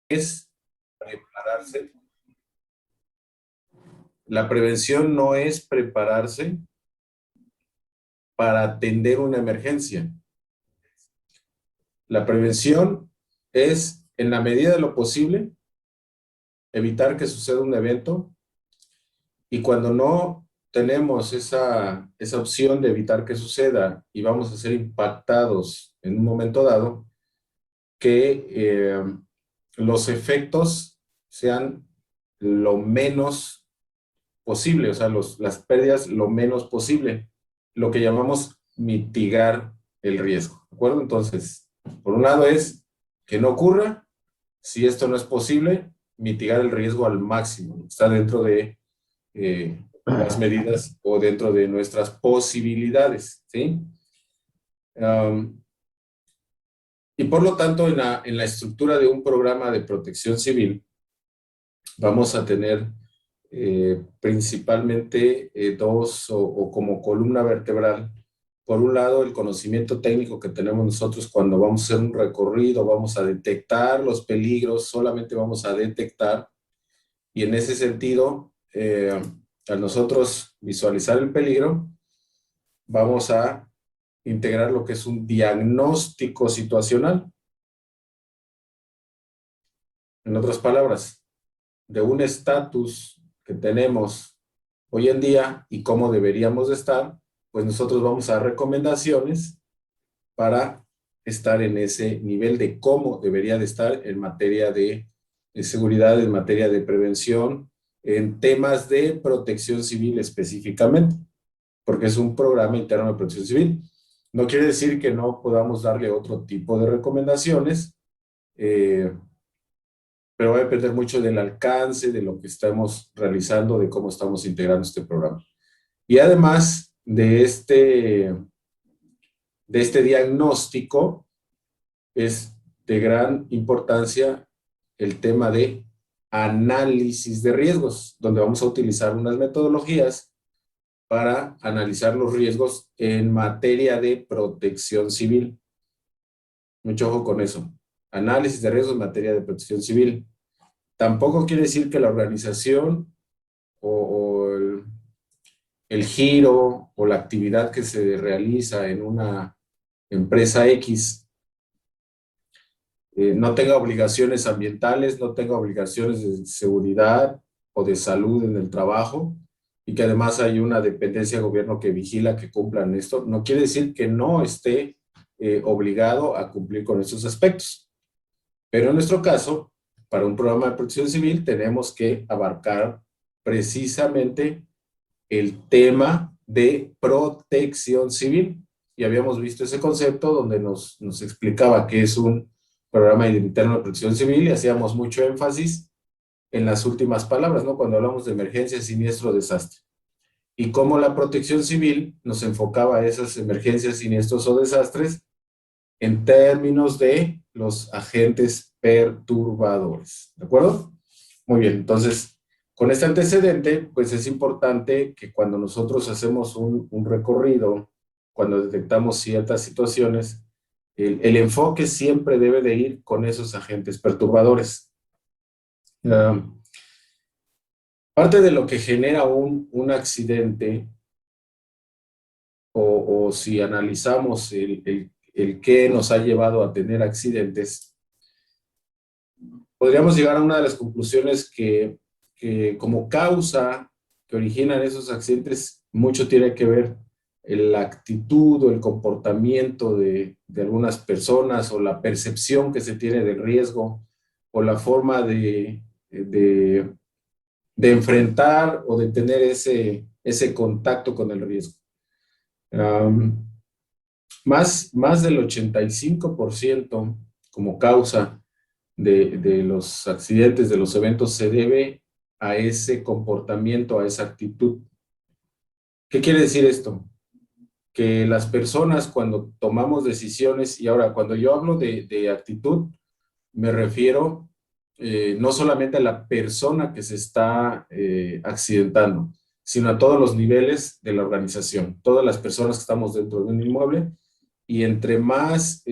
es prepararse. La prevención no es prepararse para atender una emergencia. La prevención es, en la medida de lo posible, evitar que suceda un evento, y cuando no tenemos esa opción de evitar que suceda y vamos a ser impactados en un momento dado, que los efectos sean lo menos posible, o sea, las pérdidas lo menos posible, lo que llamamos mitigar el riesgo, ¿de acuerdo? Entonces, por un lado es que no ocurra. Si esto no es posible, mitigar el riesgo al máximo. Está dentro de las medidas o dentro de nuestras posibilidades, ¿sí? Y por lo tanto, en la estructura de un programa de protección civil, vamos a tener principalmente dos o como columna vertebral. Por un lado, el conocimiento técnico que tenemos nosotros cuando vamos a hacer un recorrido, vamos a detectar los peligros, solamente vamos a detectar, y en ese sentido, al nosotros visualizar el peligro, vamos a integrar lo que es un diagnóstico situacional. En otras palabras, de un estatus que tenemos hoy en día y cómo deberíamos de estar, pues nosotros vamos a dar recomendaciones para estar en ese nivel de cómo debería de estar en materia de seguridad, en materia de prevención, en temas de protección civil específicamente, porque es un programa interno de protección civil. No quiere decir que no podamos darle otro tipo de recomendaciones, pero va a depender mucho del alcance, de lo que estamos realizando, de cómo estamos integrando este programa. Y además de este diagnóstico, es de gran importancia el tema de análisis de riesgos, donde vamos a utilizar unas metodologías para analizar los riesgos en materia de protección civil. Mucho ojo con eso. Análisis de riesgos en materia de protección civil. Tampoco quiere decir que la organización o el giro o la actividad que se realiza en una empresa X no tenga obligaciones ambientales, no tenga obligaciones de seguridad o de salud en el trabajo, y que además hay una dependencia de gobierno que vigila que cumplan esto. No quiere decir que no esté obligado a cumplir con esos aspectos. Pero en nuestro caso, para un programa de protección civil, tenemos que abarcar precisamente el tema de protección civil. Y habíamos visto ese concepto donde nos explicaba que es un programa interno de protección civil, y hacíamos mucho énfasis en las últimas palabras, ¿no? Cuando hablamos de emergencia, siniestro, desastre. Y cómo la protección civil nos enfocaba a esas emergencias, siniestros o desastres en términos de los agentes perturbadores. ¿De acuerdo? Muy bien, entonces, con este antecedente, pues es importante que cuando nosotros hacemos un recorrido, cuando detectamos ciertas situaciones, el enfoque siempre debe de ir con esos agentes perturbadores. Parte de lo que genera un accidente, o si analizamos el qué nos ha llevado a tener accidentes, podríamos llegar a una de las conclusiones que como causa que originan esos accidentes, mucho tiene que ver la actitud o el comportamiento de algunas personas, o la percepción que se tiene del riesgo, o la forma de enfrentar o de tener ese contacto con el riesgo. Más del 85% como causa de los accidentes, de los eventos, se debe a ese comportamiento, a esa actitud. ¿Qué quiere decir esto? Que las personas, cuando tomamos decisiones, y ahora cuando yo hablo de actitud, me refiero no solamente a la persona que se está accidentando, sino a todos los niveles de la organización, todas las personas que estamos dentro de un inmueble. Y entre más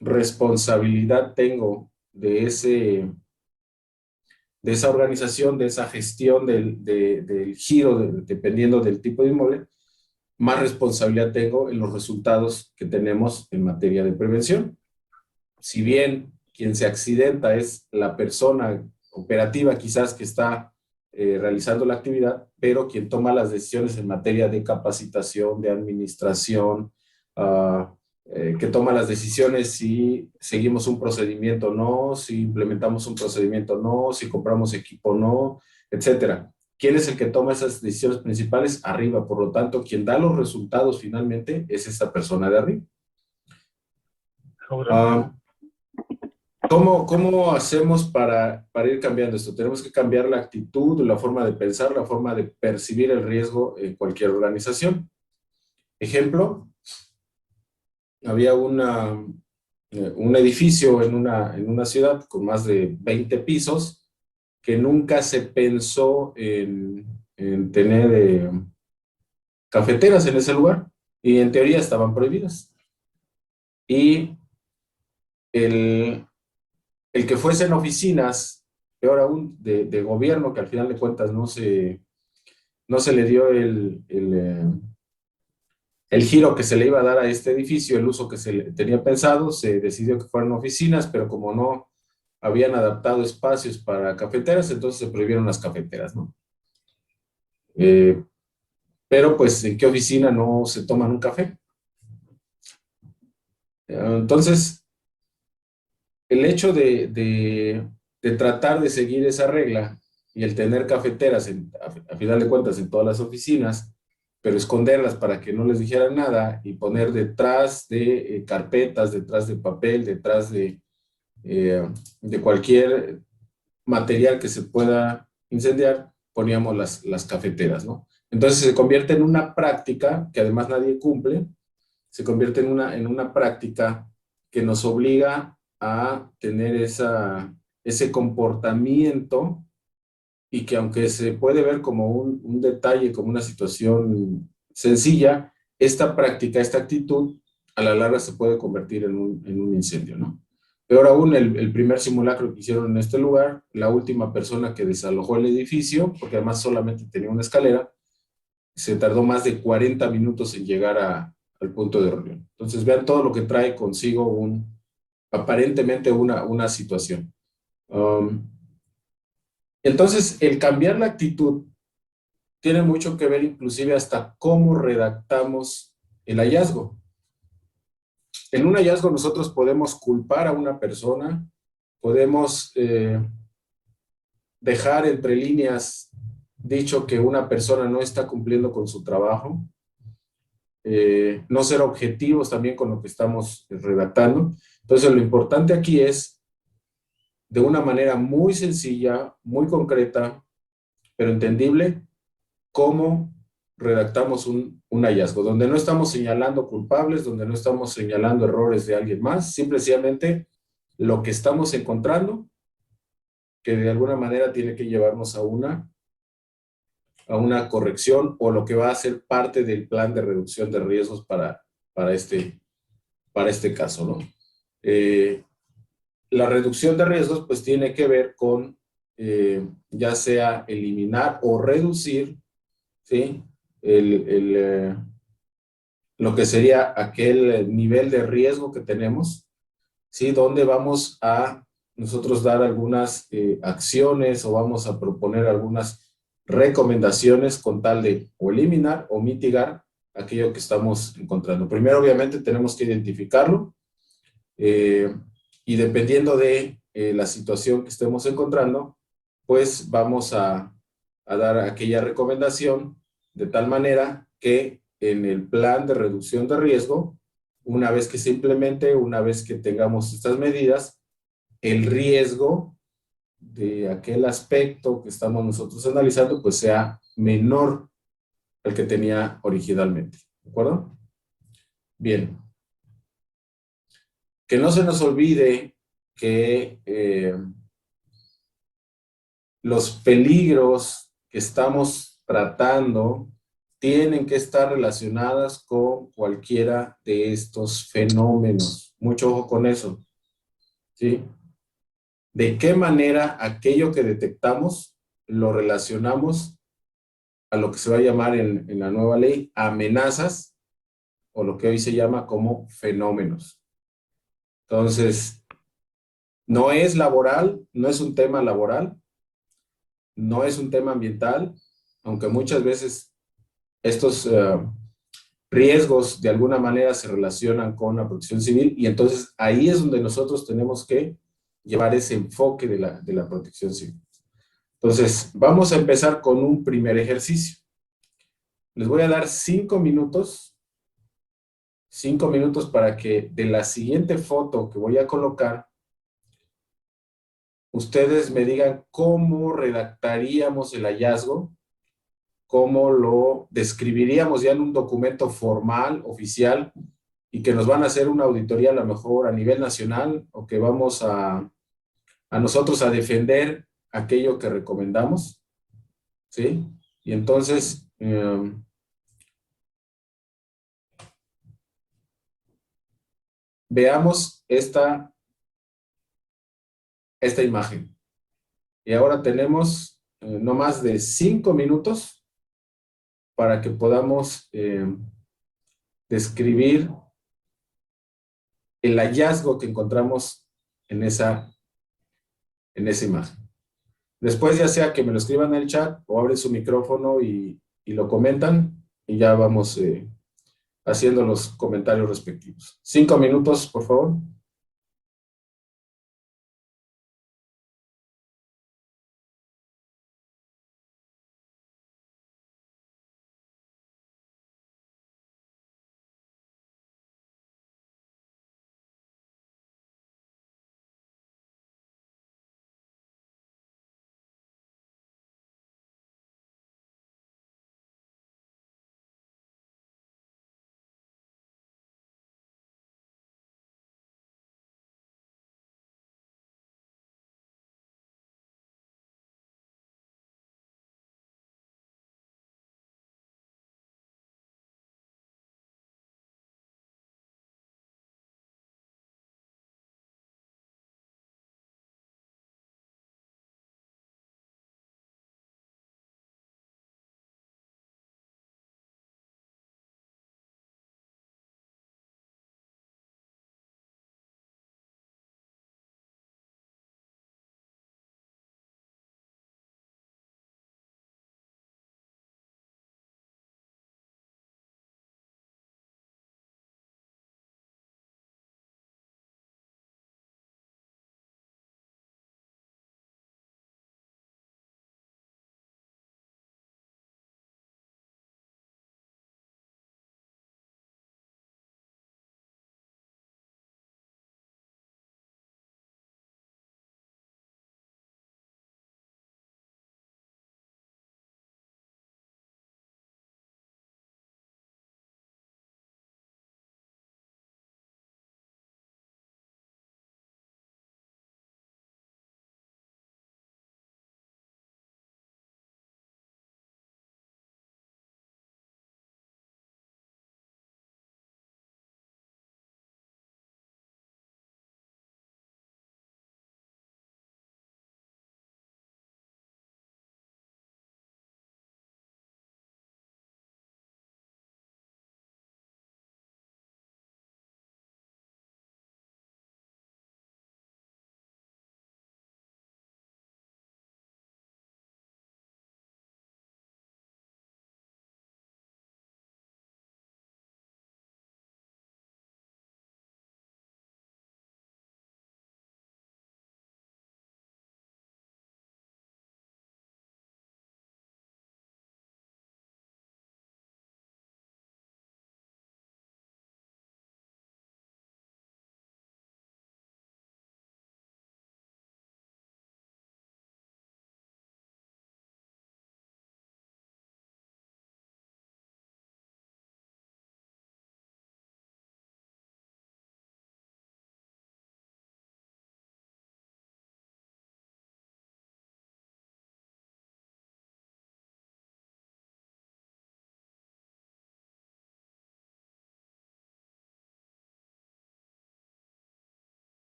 responsabilidad tengo de esa organización, de esa gestión del giro, dependiendo del tipo de inmueble, más responsabilidad tengo en los resultados que tenemos en materia de prevención. Si bien quien se accidenta es la persona operativa quizás que está realizando la actividad, pero quien toma las decisiones en materia de capacitación, de administración, uh, que toma las decisiones si seguimos un procedimiento o no, si implementamos un procedimiento o no, si compramos equipo o no, etcétera. ¿Quién es el que toma esas decisiones principales? Arriba. Por lo tanto, quien da los resultados finalmente es esa persona de arriba. Uh, ¿Cómo hacemos para ir cambiando esto? Tenemos que cambiar la actitud, la forma de pensar, la forma de percibir el riesgo en cualquier organización. Ejemplo, había un edificio en una ciudad con más de 20 pisos que nunca se pensó en tener cafeteras en ese lugar y en teoría estaban prohibidas. Y el que fuesen oficinas, peor aún, de gobierno, que al final de cuentas no se le dio el giro que se le iba a dar a este edificio, el uso que se le tenía pensado, se decidió que fueran oficinas, pero como no habían adaptado espacios para cafeteras, entonces se prohibieron las cafeteras, ¿no? Pero pues, ¿en qué oficina no se toman un café? Entonces, el hecho de tratar de seguir esa regla y el tener cafeteras, a final de cuentas, en todas las oficinas, pero esconderlas para que no les dijeran nada y poner detrás de carpetas, detrás de papel, detrás de cualquier material que se pueda incendiar, poníamos las cafeteras, ¿no? Entonces se convierte en una práctica que además nadie cumple, se convierte en una práctica que nos obliga a tener ese comportamiento y que aunque se puede ver como un detalle, como una situación sencilla, esta práctica, esta actitud, a la larga se puede convertir en un incendio, ¿no? Peor aún, el primer simulacro que hicieron en este lugar, la última persona que desalojó el edificio, porque además solamente tenía una escalera, se tardó más de 40 minutos en llegar al punto de reunión. Entonces vean todo lo que trae consigo aparentemente una situación. Entonces, el cambiar la actitud tiene mucho que ver inclusive hasta cómo redactamos el hallazgo. En un hallazgo nosotros podemos culpar a una persona, podemos dejar entre líneas dicho que una persona no está cumpliendo con su trabajo, no ser objetivos también con lo que estamos redactando. Entonces, lo importante aquí es, de una manera muy sencilla, muy concreta, pero entendible, cómo redactamos un hallazgo, donde no estamos señalando culpables, donde no estamos señalando errores de alguien más, simplemente lo que estamos encontrando, que de alguna manera tiene que llevarnos a una corrección o lo que va a ser parte del plan de reducción de riesgos para este caso, ¿no? La reducción de riesgos pues tiene que ver con ya sea eliminar o reducir, ¿sí? Lo que sería aquel nivel de riesgo que tenemos, ¿sí? Donde vamos a nosotros dar algunas acciones o vamos a proponer algunas recomendaciones con tal de o eliminar o mitigar aquello que estamos encontrando. Primero, obviamente, tenemos que identificarlo y dependiendo de la situación que estemos encontrando, pues vamos a dar aquella recomendación de tal manera que en el plan de reducción de riesgo, una vez que se implemente, una vez que tengamos estas medidas, el riesgo de aquel aspecto que estamos nosotros analizando, pues sea menor al que tenía originalmente. ¿De acuerdo? Bien. Que no se nos olvide que los peligros que estamos tratando tienen que estar relacionadas con cualquiera de estos fenómenos. Mucho ojo con eso, ¿sí? de qué manera aquello que detectamos lo relacionamos a lo que se va a llamar en la nueva ley amenazas o lo que hoy se llama como fenómenos. Entonces, no es laboral, no es un tema laboral, no es un tema ambiental, aunque muchas veces estos riesgos de alguna manera se relacionan con la protección civil y entonces ahí es donde nosotros tenemos que llevar ese enfoque de la protección civil. Entonces, vamos a empezar con un primer ejercicio. Les voy a dar 5 minutos para que de la siguiente foto que voy a colocar, ustedes me digan cómo redactaríamos el hallazgo, cómo lo describiríamos ya en un documento formal, oficial, y que nos van a hacer una auditoría a lo mejor a nivel nacional o que vamos a nosotros a defender aquello que recomendamos, ¿sí? Y entonces, veamos esta imagen. Y ahora tenemos no más de 5 minutos para que podamos describir el hallazgo que encontramos en esa imagen. Después, ya sea que me lo escriban en el chat o abren su micrófono y lo comentan, y ya vamos haciendo los comentarios respectivos. 5 minutos, por favor.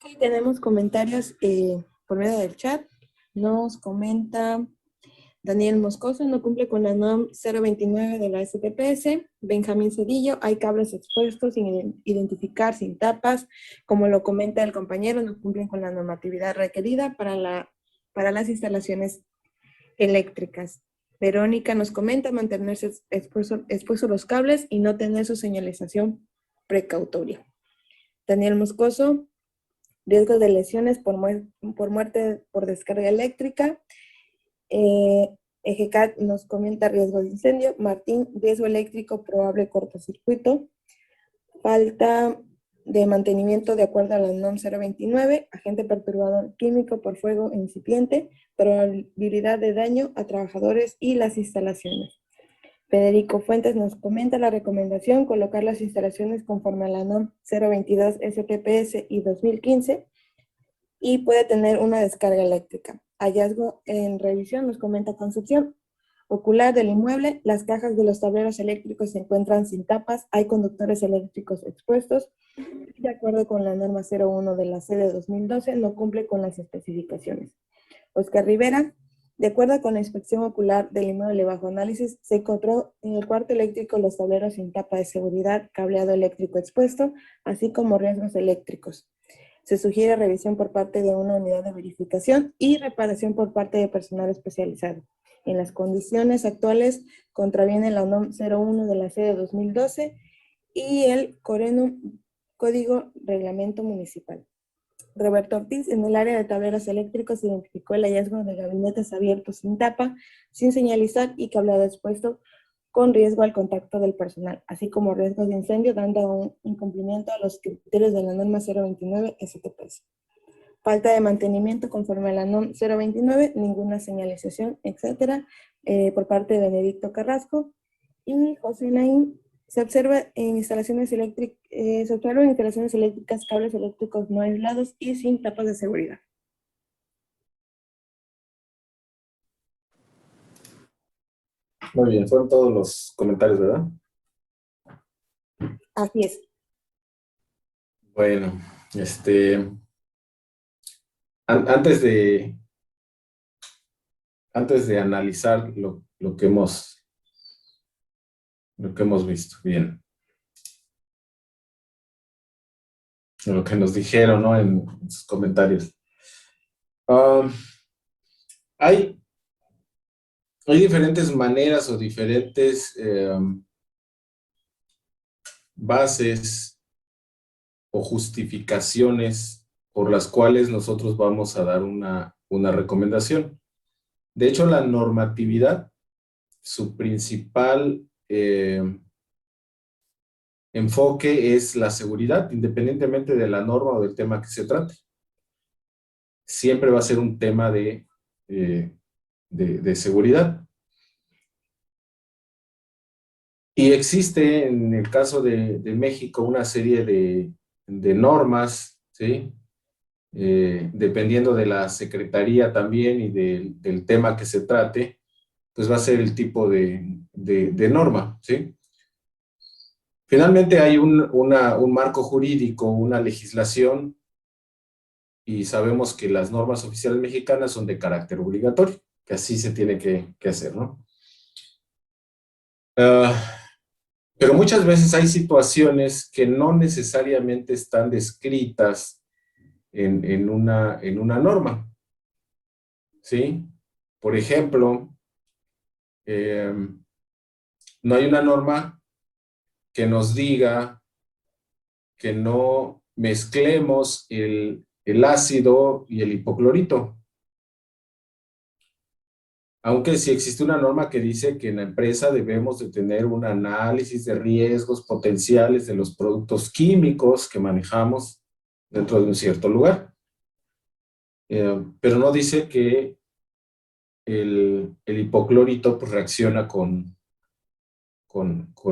Aquí tenemos comentarios por medio del chat. Nos comenta Daniel Moscoso, no cumple con la NOM 029 de la STPS. Benjamín Cedillo, hay cables expuestos sin identificar, sin tapas. Como lo comenta el compañero, no cumplen con la normatividad requerida para las instalaciones eléctricas. Verónica nos comenta mantenerse expuestos los cables y no tener su señalización precautoria. Daniel Moscoso, riesgo de lesiones por muerte por descarga eléctrica. EGCAT nos comenta riesgo de incendio. Martín, riesgo eléctrico, probable cortocircuito. Falta de mantenimiento de acuerdo a la NOM 029, agente perturbador químico por fuego incipiente, probabilidad de daño a trabajadores y las instalaciones. Federico Fuentes nos comenta la recomendación, colocar las instalaciones conforme a la NOM 022 STPS y 2015 y puede tener una descarga eléctrica. Hallazgo en revisión nos comenta Concepción. Ocular del inmueble, las cajas de los tableros eléctricos se encuentran sin tapas, hay conductores eléctricos expuestos, y de acuerdo con la norma 01 de la sede 2012, no cumple con las especificaciones. Oscar Rivera, de acuerdo con la inspección ocular del inmueble bajo análisis, se encontró en el cuarto eléctrico los tableros sin tapa de seguridad, cableado eléctrico expuesto, así como riesgos eléctricos. Se sugiere revisión por parte de una unidad de verificación y reparación por parte de personal especializado. En las condiciones actuales contraviene la NOM 01 de la sede 2012 y el Corenum Código Reglamento Municipal. Roberto Ortiz, en el área de tableros eléctricos se identificó el hallazgo de gabinetes abiertos sin tapa, sin señalizar y cableado expuesto con riesgo al contacto del personal, así como riesgos de incendio, dando un incumplimiento a los criterios de la norma 029 STPS. Falta de mantenimiento conforme a la NOM 029, ninguna señalización, etcétera, por parte de Benedicto Carrasco. Y José Naín, se observan en instalaciones eléctricas cables eléctricos no aislados y sin tapas de seguridad. Muy bien, fueron todos los comentarios, ¿verdad? Así es. Bueno, antes de analizar lo que hemos visto, bien, lo que nos dijeron, ¿no? En sus comentarios. Hay diferentes maneras o diferentes bases o justificaciones por las cuales nosotros vamos a dar una recomendación. De hecho, la normatividad, su principal enfoque es la seguridad, independientemente de la norma o del tema que se trate. Siempre va a ser un tema de seguridad. Y existe en el caso de México una serie de normas, ¿sí? Dependiendo de la secretaría también y del tema que se trate, pues va a ser el tipo de norma, ¿sí? Finalmente hay un marco jurídico, una legislación, y sabemos que las normas oficiales mexicanas son de carácter obligatorio, que así se tiene que hacer, ¿no? Pero muchas veces hay situaciones que no necesariamente están descritas en una norma, ¿sí? Por ejemplo, no hay una norma que nos diga que no mezclemos el ácido y el hipoclorito. Aunque sí existe una norma que dice que en la empresa debemos de tener un análisis de riesgos potenciales de los productos químicos que manejamos dentro de un cierto lugar. Pero no dice que el hipoclorito pues, reacciona con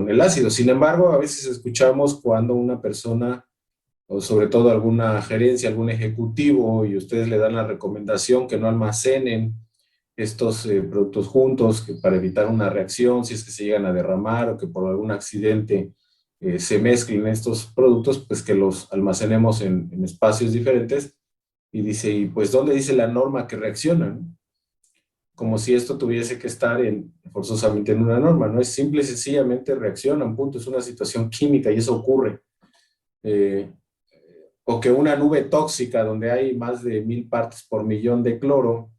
el ácido. Sin embargo, a veces escuchamos cuando una persona, o sobre todo alguna gerencia, algún ejecutivo, y ustedes le dan la recomendación que no almacenen estos productos juntos para evitar una reacción, si es que se llegan a derramar o que por algún accidente se mezclen estos productos, pues que los almacenemos en espacios diferentes. Y dice, y pues, ¿dónde dice la norma que reacciona, no? Como si esto tuviese que estar forzosamente en una norma, ¿no? Es simple y sencillamente reaccionan, punto. Es una situación química y eso ocurre. Eh, o que una nube tóxica donde hay más de 1000 partes por millón de cloro,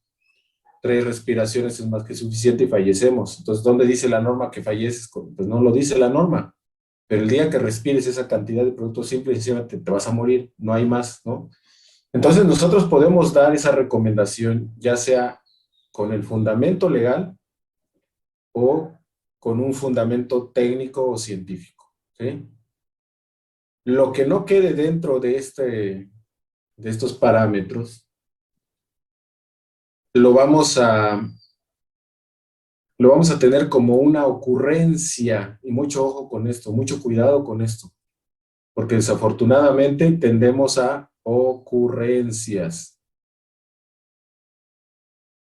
3 respiraciones es más que suficiente y fallecemos. Entonces, ¿dónde dice la norma que falleces? Pues no lo dice la norma. Pero el día que respires esa cantidad de productos simple y sencillamente te vas a morir, no hay más, ¿no? Entonces nosotros podemos dar esa recomendación, ya sea con el fundamento legal o con un fundamento técnico o científico, ¿sí? Lo que no quede dentro de estos parámetros, lo vamos a, lo vamos a tener como una ocurrencia, y mucho ojo con esto, mucho cuidado con esto, porque desafortunadamente tendemos a ocurrencias.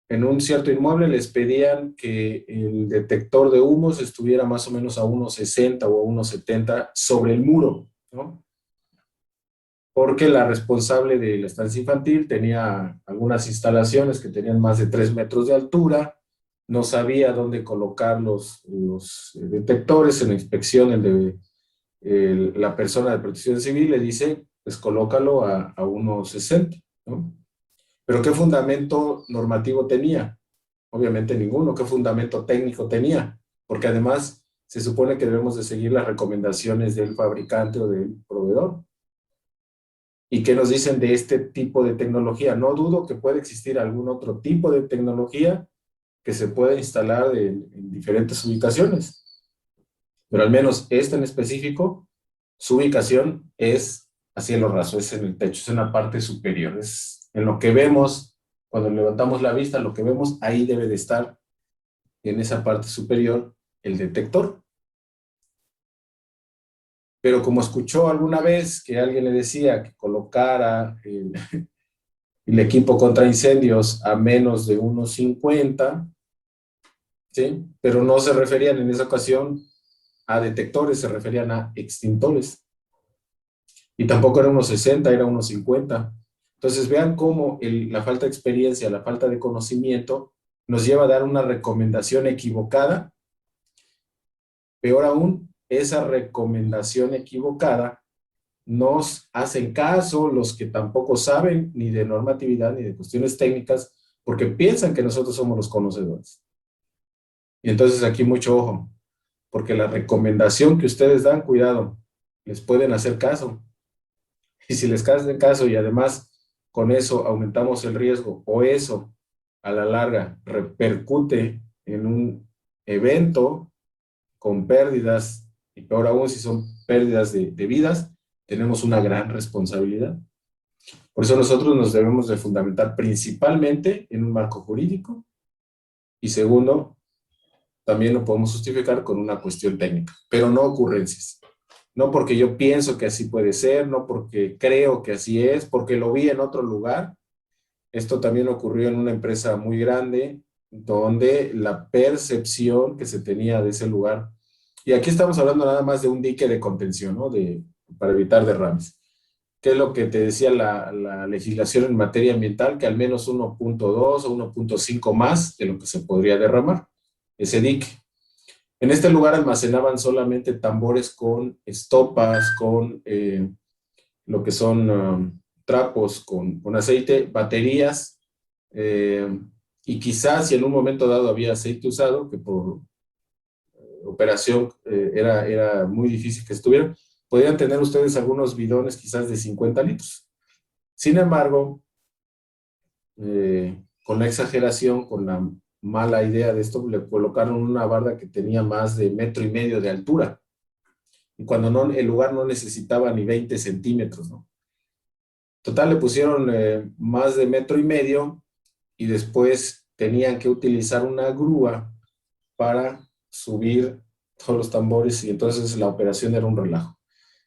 En un cierto inmueble les pedían que el detector de humos estuviera más o menos a 1,60 o a 1,70 sobre el muro, ¿no? Porque la responsable de la estancia infantil tenía algunas instalaciones que tenían más de 3 metros de altura, no sabía dónde colocar los detectores. En la inspección la persona de protección civil le dice, pues colócalo a 1,60, ¿no? Pero ¿qué fundamento normativo tenía? Obviamente ninguno. ¿Qué fundamento técnico tenía? Porque además se supone que debemos de seguir las recomendaciones del fabricante o del proveedor. ¿Y qué nos dicen de este tipo de tecnología? No dudo que puede existir algún otro tipo de tecnología que se pueda instalar en diferentes ubicaciones, pero al menos esta en específico, su ubicación es a cielo raso, es en el techo, es en la parte superior, es en lo que vemos, cuando levantamos la vista, lo que vemos, ahí debe de estar en esa parte superior el detector. Pero como escuchó alguna vez que alguien le decía que colocara el equipo contra incendios a menos de 1,50, ¿sí? Pero no se referían en esa ocasión a detectores, se referían a extintores. Y tampoco era 1,60, era 1,50. Entonces vean cómo la falta de experiencia, la falta de conocimiento nos lleva a dar una recomendación equivocada. Peor aún, esa recomendación equivocada nos hacen caso los que tampoco saben ni de normatividad ni de cuestiones técnicas, porque piensan que nosotros somos los conocedores. Y entonces aquí mucho ojo, porque la recomendación que ustedes dan, cuidado, les pueden hacer caso. Y si les hacen caso y además con eso aumentamos el riesgo, o eso a la larga repercute en un evento con pérdidas, y peor aún si son pérdidas de vidas, tenemos una gran responsabilidad. Por eso nosotros nos debemos de fundamentar principalmente en un marco jurídico, y segundo, también lo podemos justificar con una cuestión técnica, pero no ocurrencias. No porque yo pienso que así puede ser, no porque creo que así es, porque lo vi en otro lugar. Esto también ocurrió en una empresa muy grande, donde la percepción que se tenía de ese lugar, y aquí estamos hablando nada más de un dique de contención, ¿no? Para evitar derrames. ¿Qué es lo que te decía la legislación en materia ambiental? Que al menos 1,2 o 1,5 más de lo que se podría derramar, ese dique. En este lugar almacenaban solamente tambores con estopas, con lo que son trapos con aceite, baterías, y quizás si en un momento dado había aceite usado, que por operación era muy difícil que estuvieran, podrían tener ustedes algunos bidones quizás de 50 litros. Sin embargo, con la exageración, con la mala idea de esto, le colocaron una barda que tenía más de 1,5 metros de altura, y cuando no, el lugar no necesitaba ni 20 centímetros, ¿no? Total, le pusieron más de 1,5 metros, y después tenían que utilizar una grúa para subir todos los tambores, y entonces la operación era un relajo.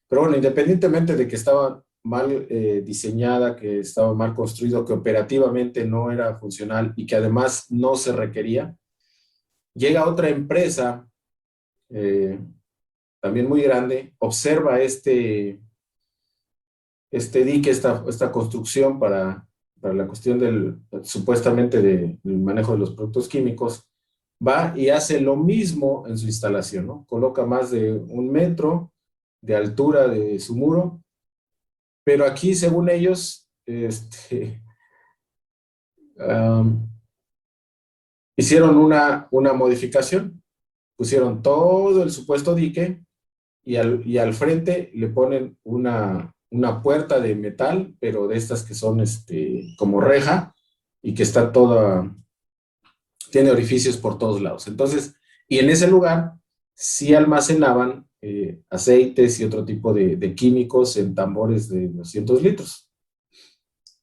Pero bueno, independientemente de que estaba mal diseñada, que estaba mal construido, que operativamente no era funcional y que además no se requería, llega otra empresa, eh, también muy grande, observa este dique, esta construcción para la cuestión supuestamente del manejo de los productos químicos, va y hace lo mismo en su instalación, ¿no? Coloca más de 1 metro de altura de su muro, pero aquí, según ellos, um, hicieron una modificación, pusieron todo el supuesto dique y al frente le ponen una puerta de metal, pero de estas que son como reja y que está toda, tiene orificios por todos lados. Entonces, y en ese lugar sí almacenaban aceites y otro tipo de químicos en tambores de 200 litros.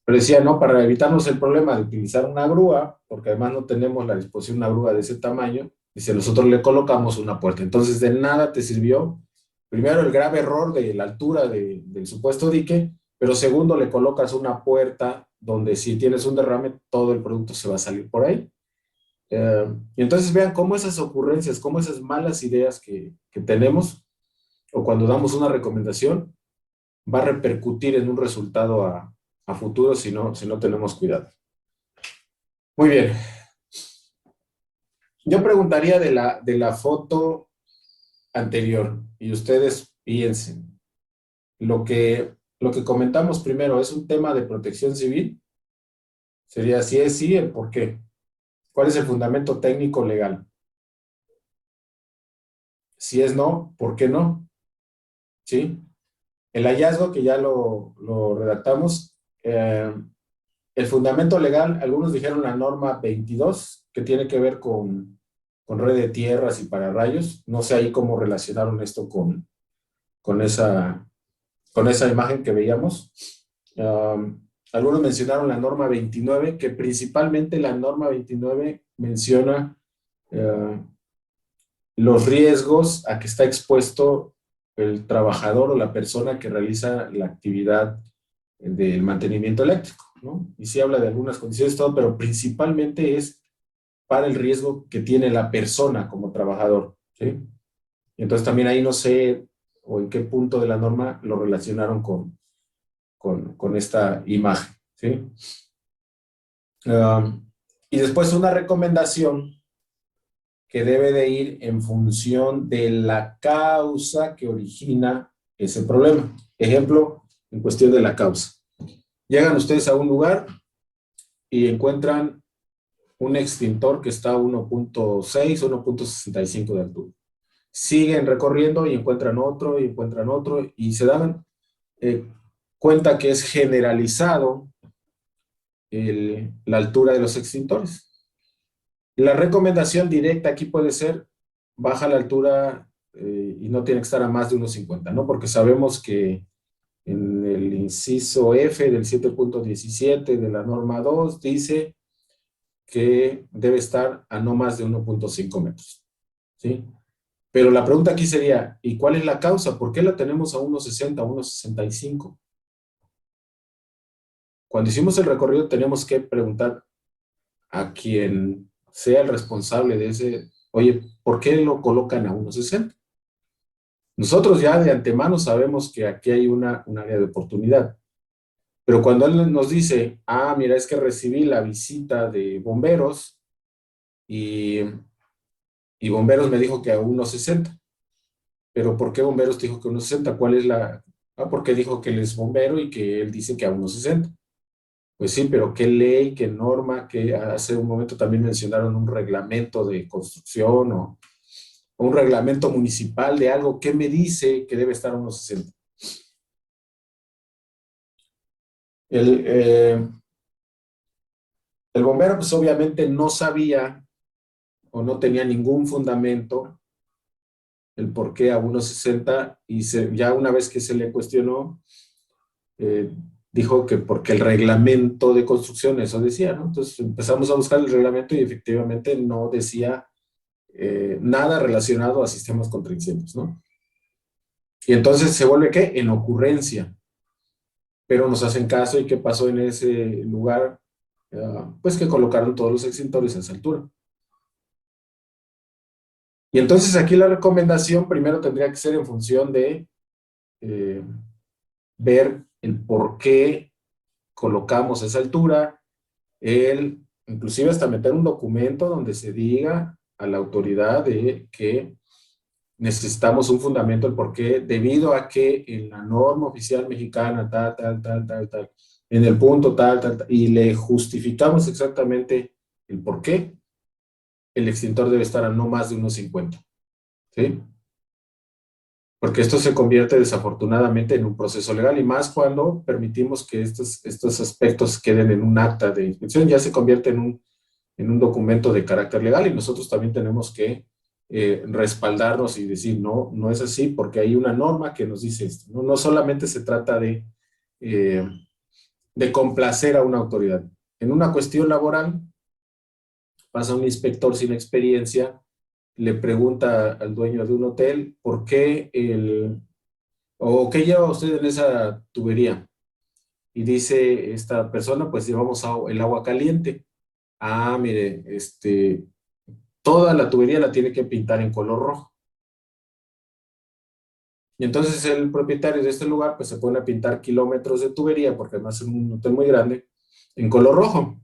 Pero decía, no, para evitarnos el problema de utilizar una grúa, porque además no tenemos la disposición de una grúa de ese tamaño, dice, nosotros le colocamos una puerta. Entonces, de nada te sirvió, primero, el grave error de la altura del supuesto dique, pero segundo, le colocas una puerta donde si tienes un derrame, todo el producto se va a salir por ahí. Y entonces vean cómo esas ocurrencias, cómo esas malas ideas que tenemos, o cuando damos una recomendación, va a repercutir en un resultado a futuro si no tenemos cuidado. Muy bien. Yo preguntaría de la foto anterior, y ustedes piensen, lo que comentamos primero, ¿es un tema de protección civil? Sería si es sí, el por qué. ¿Cuál es el fundamento técnico legal? Si es no, ¿por qué no? ¿Sí? El hallazgo, que ya lo redactamos, el fundamento legal, algunos dijeron la norma 22, que tiene que ver con red de tierras y pararrayos. No sé ahí cómo relacionaron esto con esa, con esa imagen que veíamos. Algunos mencionaron la norma 29, que principalmente la norma 29 menciona los riesgos a que está expuesto el trabajador o la persona que realiza la actividad del mantenimiento eléctrico, ¿no? Y sí habla de algunas condiciones, todo, pero principalmente es para el riesgo que tiene la persona como trabajador, ¿sí? Y entonces también ahí no sé o en qué punto de la norma lo relacionaron con esta imagen, ¿sí? Y después una recomendación que debe de ir en función de la causa que origina ese problema. Ejemplo, en cuestión de la causa. Llegan ustedes a un lugar y encuentran un extintor que está a 1.6, 1.65 de altura. Siguen recorriendo y encuentran otro, y se dan cuenta que es generalizado la altura de los extintores. La recomendación directa aquí puede ser, baja la altura y no tiene que estar a más de 1.50, ¿no? Porque sabemos que en el inciso F del 7.17 de la norma 2 dice que debe estar a no más de 1.5 metros, ¿sí? Pero la pregunta aquí sería, ¿y cuál es la causa? ¿Por qué la tenemos a 1.60, 1.65? Cuando hicimos el recorrido tenemos que preguntar a quien sea el responsable de ese, oye, ¿por qué lo colocan a 1.60? Nosotros ya de antemano sabemos que aquí hay un área de oportunidad, pero cuando él nos dice, mira, es que recibí la visita de bomberos y, y bomberos me dijo que a 1.60, pero ¿por qué bomberos dijo que a 1.60? ¿Cuál es la...? Porque dijo que él es bombero y que él dice que a 1.60. Pues sí, pero ¿qué ley, qué norma? Que hace un momento también mencionaron un reglamento de construcción o un reglamento municipal de algo. ¿Qué me dice que debe estar a 1.60? El, eh, el bombero pues obviamente no sabía o no tenía ningún fundamento el por qué a 1.60, y ya una vez que se le cuestionó, eh, dijo que porque el reglamento de construcción eso decía, ¿no? Entonces empezamos a buscar el reglamento y efectivamente no decía nada relacionado a sistemas contra incendios, ¿no? Y entonces se vuelve, ¿qué? En ocurrencia. Pero nos hacen caso, y ¿qué pasó en ese lugar? Pues que colocaron todos los extintores a esa altura. Y entonces aquí la recomendación primero tendría que ser en función de ver el por qué colocamos esa altura, inclusive hasta meter un documento donde se diga a la autoridad de que necesitamos un fundamento del por qué, debido a que en la norma oficial mexicana, tal, en el punto tal, y le justificamos exactamente el por qué, el extintor debe estar a no más de 1.50, ¿sí? Porque esto se convierte desafortunadamente en un proceso legal y más cuando permitimos que estos aspectos queden en un acta de inspección, ya se convierte en un documento de carácter legal y nosotros también tenemos que respaldarnos y decir, no, no es así porque hay una norma que nos dice esto. No, no solamente se trata eh, de complacer a una autoridad. En una cuestión laboral, pasa un inspector sin experiencia, le pregunta al dueño de un hotel por qué o qué lleva usted en esa tubería. Y dice esta persona, pues llevamos el agua caliente. Ah, mire, toda la tubería la tiene que pintar en color rojo. Y entonces el propietario de este lugar pues se pone a pintar kilómetros de tubería, porque además es un hotel muy grande, en color rojo.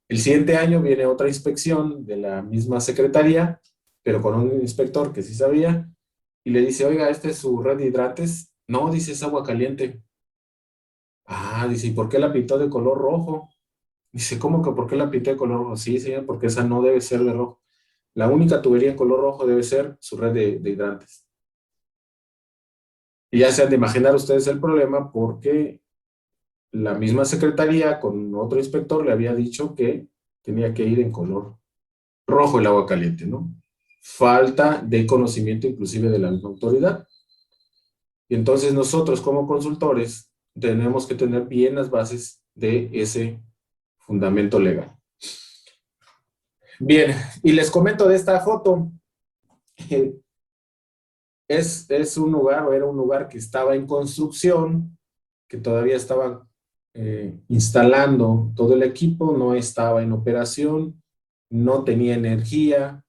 El siguiente año viene otra inspección de la misma secretaría, pero con un inspector que sí sabía, y le dice, oiga, ¿este es su red de hidrantes? No, dice, es agua caliente. Ah, dice, ¿y por qué la pintó de color rojo? Dice, ¿cómo que por qué la pinté de color rojo? Sí, señor, porque esa no debe ser de rojo. La única tubería en color rojo debe ser su red de hidrantes. Y ya se han de imaginar ustedes el problema porque la misma secretaría con otro inspector le había dicho que tenía que ir en color rojo el agua caliente, ¿no? Falta de conocimiento inclusive de la misma autoridad. Y entonces nosotros como consultores tenemos que tener bien las bases de ese fundamento legal. Bien, y les comento de esta foto. Es un lugar, o era un lugar que estaba en construcción, que todavía estaban instalando todo el equipo, no estaba en operación, no tenía energía,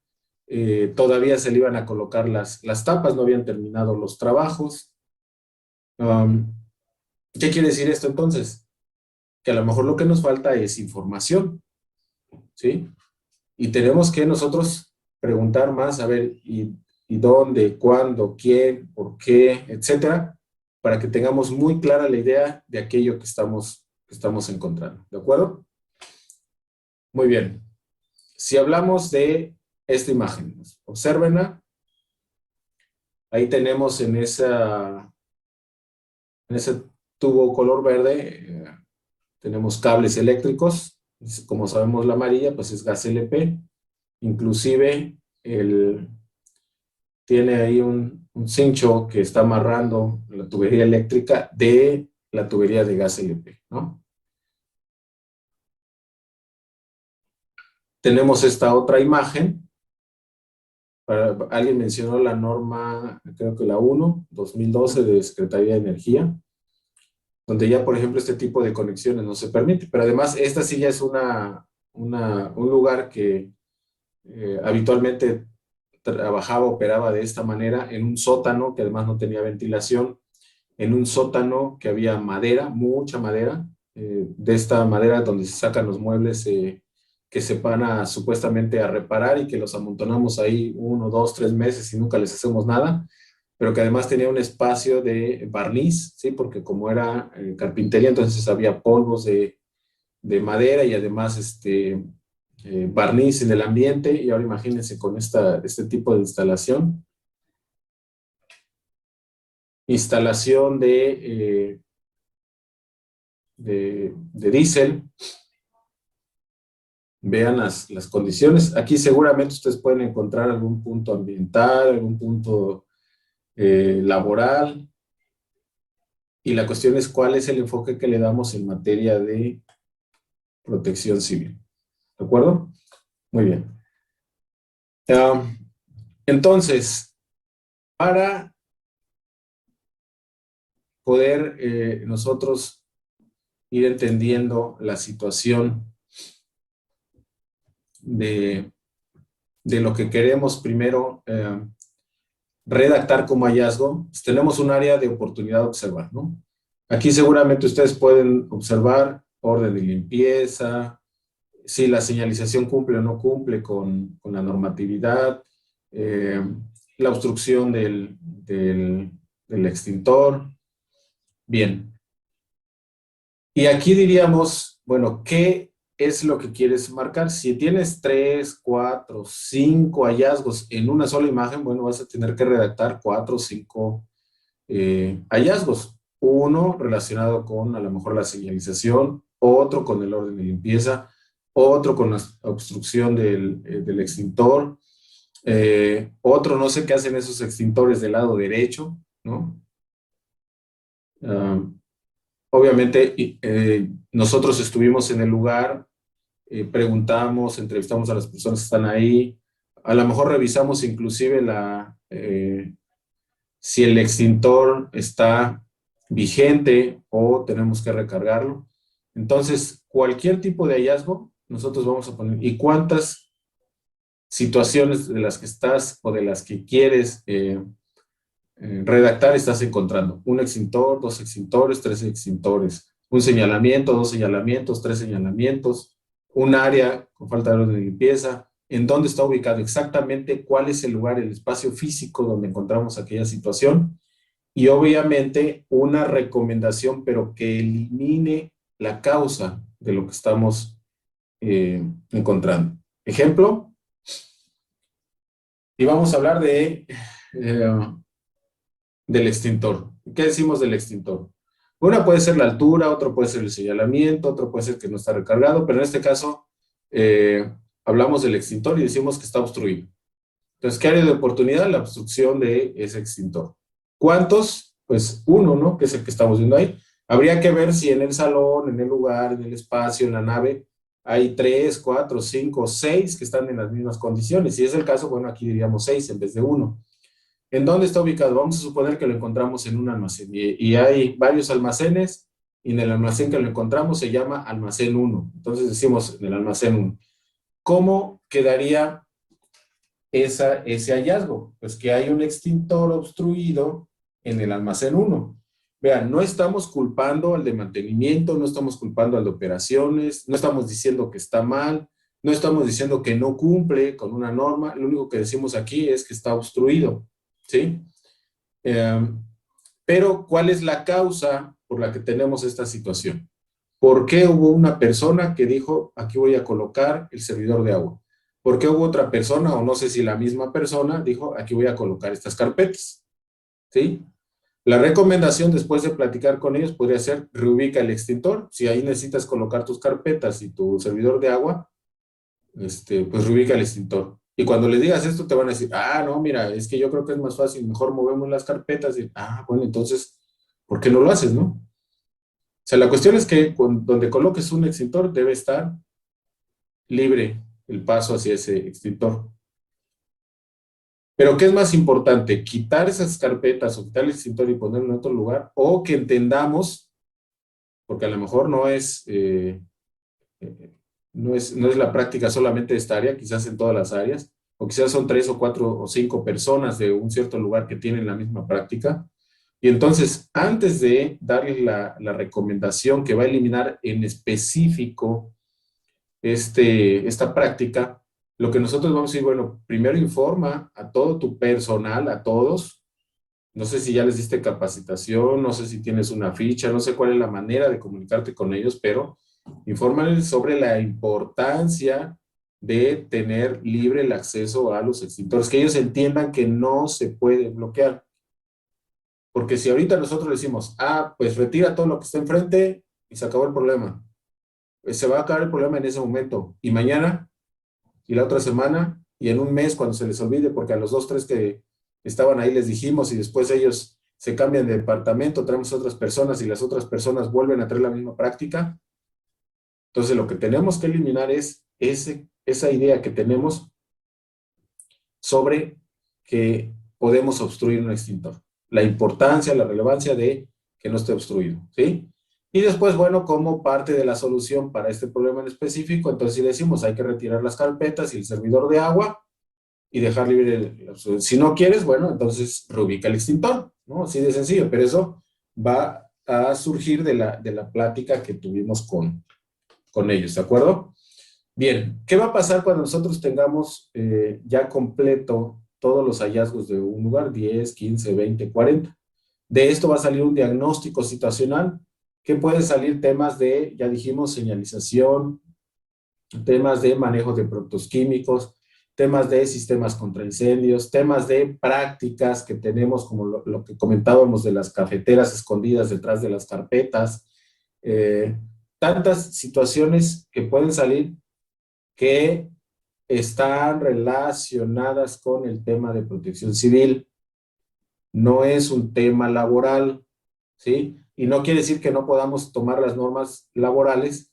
todavía se le iban a colocar las tapas, no habían terminado los trabajos. Um, ¿Qué quiere decir esto entonces? Que a lo mejor lo que nos falta es información, ¿sí? Y tenemos que nosotros preguntar más, a ver, y dónde, cuándo, quién, por qué, etcétera, para que tengamos muy clara la idea de aquello que estamos encontrando. ¿De acuerdo? Muy bien. Si hablamos de esta imagen, obsérvenla. Ahí tenemos en ese tubo color verde, tenemos cables eléctricos. Como sabemos, la amarilla, pues es gas LP. Inclusive, tiene ahí un cincho que está amarrando la tubería eléctrica de la tubería de gas LP, ¿no? Tenemos esta otra imagen. Alguien mencionó la norma, creo que la 1/2012 de Secretaría de Energía, donde ya, por ejemplo, este tipo de conexiones no se permite. Pero además, esta sí ya es un lugar que habitualmente trabajaba, operaba de esta manera, en un sótano que además no tenía ventilación, en un sótano que había madera, mucha madera, de esta madera donde se sacan los muebles que se van supuestamente a reparar y que los amontonamos ahí 1, 2, 3 meses y nunca les hacemos nada, pero que además tenía un espacio de barniz, ¿sí? Porque como era carpintería, entonces había polvos de madera y además barniz en el ambiente, y ahora imagínense con este tipo de instalación de diésel. Vean las condiciones. Aquí seguramente ustedes pueden encontrar algún punto ambiental, algún punto laboral, y la cuestión es cuál es el enfoque que le damos en materia de protección civil. ¿De acuerdo? Muy bien. Entonces, para poder nosotros ir entendiendo la situación de de lo que queremos primero redactar como hallazgo, pues tenemos un área de oportunidad de observar, ¿no? Aquí seguramente ustedes pueden observar orden de limpieza, si la señalización cumple o no cumple con la normatividad, eh, la obstrucción del extintor. Bien. Y aquí diríamos, bueno, ¿qué es lo que quieres marcar? Si tienes 3, 4, 5 hallazgos en una sola imagen, bueno, vas a tener que redactar 4 o 5 hallazgos. Uno relacionado con a lo mejor la señalización, otro con el orden de limpieza, otro con la obstrucción del extintor, otro no sé qué hacen esos extintores del lado derecho, ¿no? Uh, Obviamente, nosotros estuvimos en el lugar, preguntamos, entrevistamos a las personas que están ahí, a lo mejor revisamos inclusive si el extintor está vigente o tenemos que recargarlo. Entonces, cualquier tipo de hallazgo, nosotros vamos a poner, y cuántas situaciones de las que estás o de las que quieres redactar estás encontrando. Un extintor, 2 extintores, 3 extintores. Un señalamiento, 2 señalamientos, 3 señalamientos. Un área con falta de orden de limpieza. ¿En dónde está ubicado exactamente? ¿Cuál es el lugar, el espacio físico donde encontramos aquella situación? Y obviamente una recomendación, pero que elimine la causa de lo que estamos encontrando. Ejemplo, y vamos a hablar del extintor. ¿Qué decimos del extintor? Una puede ser la altura, otro puede ser el señalamiento, otro puede ser que no está recargado, pero en este caso hablamos del extintor y decimos que está obstruido. Entonces, ¿qué área de oportunidad? La obstrucción de ese extintor. ¿Cuántos? Pues uno, ¿no? Que es el que estamos viendo ahí. Habría que ver si en el salón, en el lugar, en el espacio, en la nave, hay 3, 4, 5, 6 que están en las mismas condiciones. Si es el caso, bueno, aquí diríamos 6 en vez de 1. ¿En dónde está ubicado? Vamos a suponer que lo encontramos en un almacén y hay varios almacenes y en el almacén que lo encontramos se llama almacén 1. Entonces decimos en el almacén 1. ¿Cómo quedaría ese hallazgo? Pues que hay un extintor obstruido en el almacén 1. Vean, no estamos culpando al de mantenimiento, no estamos culpando al de operaciones, no estamos diciendo que está mal, no estamos diciendo que no cumple con una norma, lo único que decimos aquí es que está obstruido, ¿sí? Pero, ¿cuál es la causa por la que tenemos esta situación? ¿Por qué hubo una persona que dijo, aquí voy a colocar el servidor de agua? ¿Por qué hubo otra persona, o no sé si la misma persona, dijo, aquí voy a colocar estas carpetas? ¿Sí? La recomendación después de platicar con ellos podría ser, reubica el extintor. Si ahí necesitas colocar tus carpetas y tu servidor de agua, pues reubica el extintor. Y cuando les digas esto, te van a decir, ah, no, mira, es que yo creo que es más fácil, mejor movemos las carpetas. Y, ah, bueno, entonces, ¿por qué no lo haces, no? O sea, la cuestión es que donde coloques un extintor debe estar libre el paso hacia ese extintor. Pero ¿qué es más importante? ¿Quitar esas carpetas o quitar el extintor y ponerlo en otro lugar? O que entendamos, porque a lo mejor no es la práctica solamente de esta área, quizás en todas las áreas, o quizás son 3 o 4 o 5 personas de un cierto lugar que tienen la misma práctica. Y entonces, antes de darles la recomendación que va a eliminar en específico esta práctica, lo que nosotros vamos a decir, bueno, primero informa a todo tu personal, a todos. No sé si ya les diste capacitación, no sé si tienes una ficha, no sé cuál es la manera de comunicarte con ellos, pero infórmales sobre la importancia de tener libre el acceso a los extintores, que ellos entiendan que no se puede bloquear. Porque si ahorita nosotros decimos, ah, pues retira todo lo que está enfrente y se acabó el problema, pues se va a acabar el problema en ese momento. Y mañana, y la otra semana, y en un mes cuando se les olvide, porque a los 2, 3 que estaban ahí les dijimos y después ellos se cambian de departamento, traemos otras personas y las otras personas vuelven a traer la misma práctica. Entonces lo que tenemos que eliminar es esa idea que tenemos sobre que podemos obstruir un extintor. La importancia, la relevancia de que no esté obstruido, ¿sí? Y después, bueno, como parte de la solución para este problema en específico, entonces si decimos hay que retirar las carpetas y el servidor de agua, y dejar libre si no quieres, bueno, entonces reubica el extintor, ¿no? Así de sencillo, pero eso va a surgir de la plática que tuvimos con ellos, ¿de acuerdo? Bien, ¿qué va a pasar cuando nosotros tengamos ya completo todos los hallazgos de un lugar? 10, 15, 20, 40. De esto va a salir un diagnóstico situacional, que pueden salir temas de, ya dijimos, señalización, temas de manejo de productos químicos, temas de sistemas contra incendios, temas de prácticas que tenemos, como lo que comentábamos de las cafeteras escondidas detrás de las carpetas, eh, tantas situaciones que pueden salir que están relacionadas con el tema de protección civil. No es un tema laboral, ¿sí? Y no quiere decir que no podamos tomar las normas laborales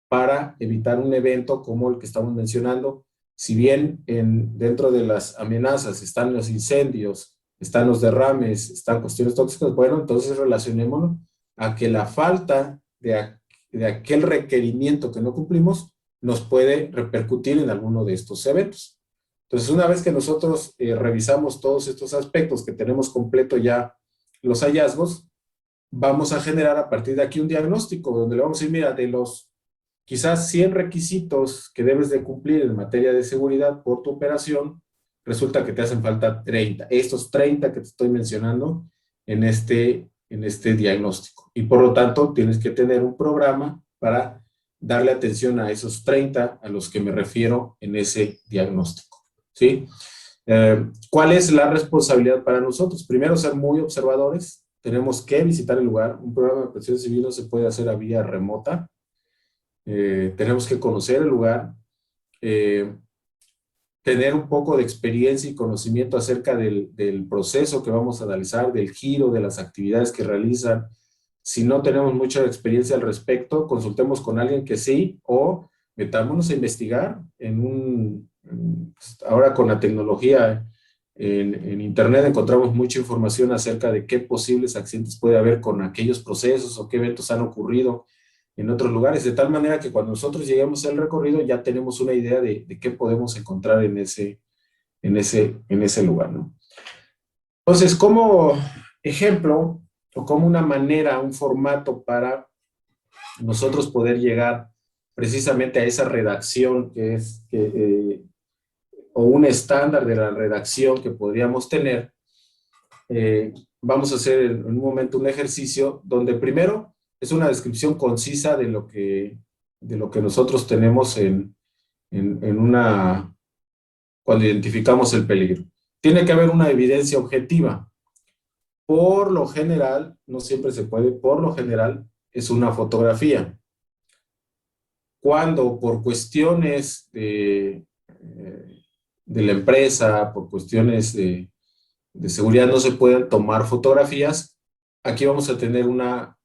para evitar un evento como el que estamos mencionando. Si bien dentro de las amenazas están los incendios, están los derrames, están cuestiones tóxicas, bueno, entonces relacionémonos a que la falta de aquel requerimiento que no cumplimos nos puede repercutir en alguno de estos eventos. Entonces, una vez que nosotros revisamos todos estos aspectos, que tenemos completo ya los hallazgos, vamos a generar a partir de aquí un diagnóstico donde le vamos a decir, mira, de los quizás 100 requisitos que debes de cumplir en materia de seguridad por tu operación, resulta que te hacen falta 30. Estos 30 que te estoy mencionando en este diagnóstico. Y por lo tanto, tienes que tener un programa para darle atención a esos 30 a los que me refiero en ese diagnóstico. ¿Sí? ¿Cuál es la responsabilidad para nosotros? Primero, ser muy observadores. Tenemos que visitar el lugar. Un programa de protección civil no se puede hacer a vía remota. Tenemos que conocer el lugar, tener un poco de experiencia y conocimiento acerca del proceso que vamos a analizar, del giro, de las actividades que realizan. Si no tenemos mucha experiencia al respecto, consultemos con alguien que sí, o metámonos a investigar ahora con la tecnología en internet encontramos mucha información acerca de qué posibles accidentes puede haber con aquellos procesos o qué eventos han ocurrido en otros lugares, de tal manera que cuando nosotros lleguemos al recorrido ya tenemos una idea de qué podemos encontrar en ese lugar, ¿no? Entonces, como ejemplo, o como una manera, un formato para nosotros poder llegar precisamente a esa redacción o un estándar de la redacción que podríamos tener, vamos a hacer en un momento un ejercicio donde primero es una descripción concisa de lo que nosotros tenemos cuando identificamos el peligro. Tiene que haber una evidencia objetiva. Por lo general, no siempre se puede, por lo general es una fotografía. Cuando por cuestiones de la empresa, por cuestiones de seguridad no se pueden tomar fotografías, aquí vamos a tener una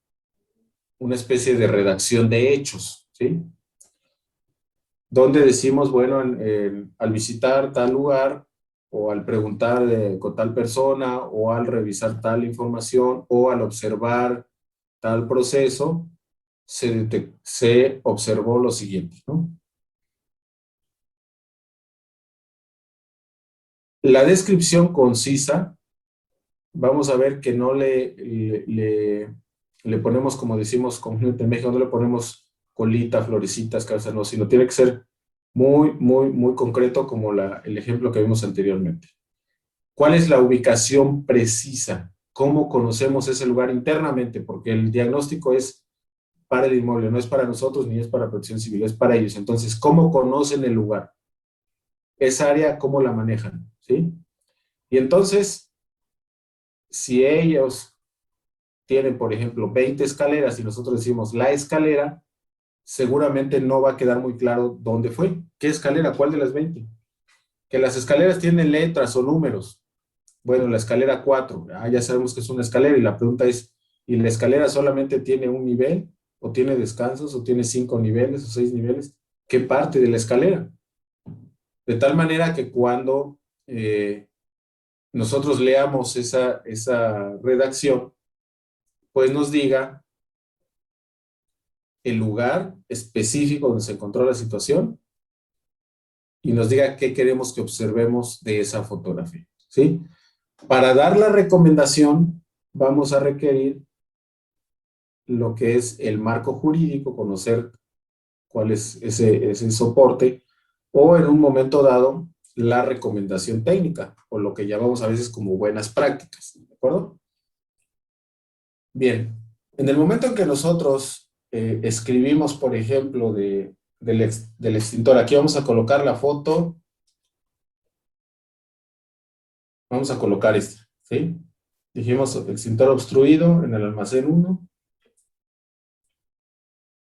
especie de redacción de hechos, ¿sí? Donde decimos, bueno, al visitar tal lugar, o al preguntar con tal persona, o al revisar tal información, o al observar tal proceso, se observó lo siguiente, ¿no? La descripción concisa, vamos a ver que no le ponemos, como decimos comúnmente en México, no le ponemos colita, florecitas, cabeza, no, sino tiene que ser muy, muy, muy concreto como el ejemplo que vimos anteriormente. ¿Cuál es la ubicación precisa? ¿Cómo conocemos ese lugar internamente? Porque el diagnóstico es para el inmueble, no es para nosotros ni es para Protección Civil, es para ellos. Entonces, ¿cómo conocen el lugar? Esa área, ¿cómo la manejan? ¿Sí? Y entonces, si ellos tienen, por ejemplo, 20 escaleras y nosotros decimos la escalera, seguramente no va a quedar muy claro dónde fue. ¿Qué escalera? ¿Cuál de las 20? Que las escaleras tienen letras o números. Bueno, la escalera 4, ya sabemos que es una escalera y la pregunta es, ¿y la escalera solamente tiene un nivel? ¿O tiene descansos? ¿O tiene 5 niveles o 6 niveles? ¿Qué parte de la escalera? De tal manera que cuando nosotros leamos esa redacción, pues nos diga el lugar específico donde se encontró la situación y nos diga qué queremos que observemos de esa fotografía, ¿sí? Para dar la recomendación, vamos a requerir lo que es el marco jurídico, conocer cuál es ese soporte, o en un momento dado, la recomendación técnica, o lo que llamamos a veces como buenas prácticas, ¿de acuerdo? Bien, en el momento en que nosotros escribimos, por ejemplo, del extintor, aquí vamos a colocar la foto, vamos a colocar esta, ¿sí? Dijimos extintor obstruido en el almacén 1.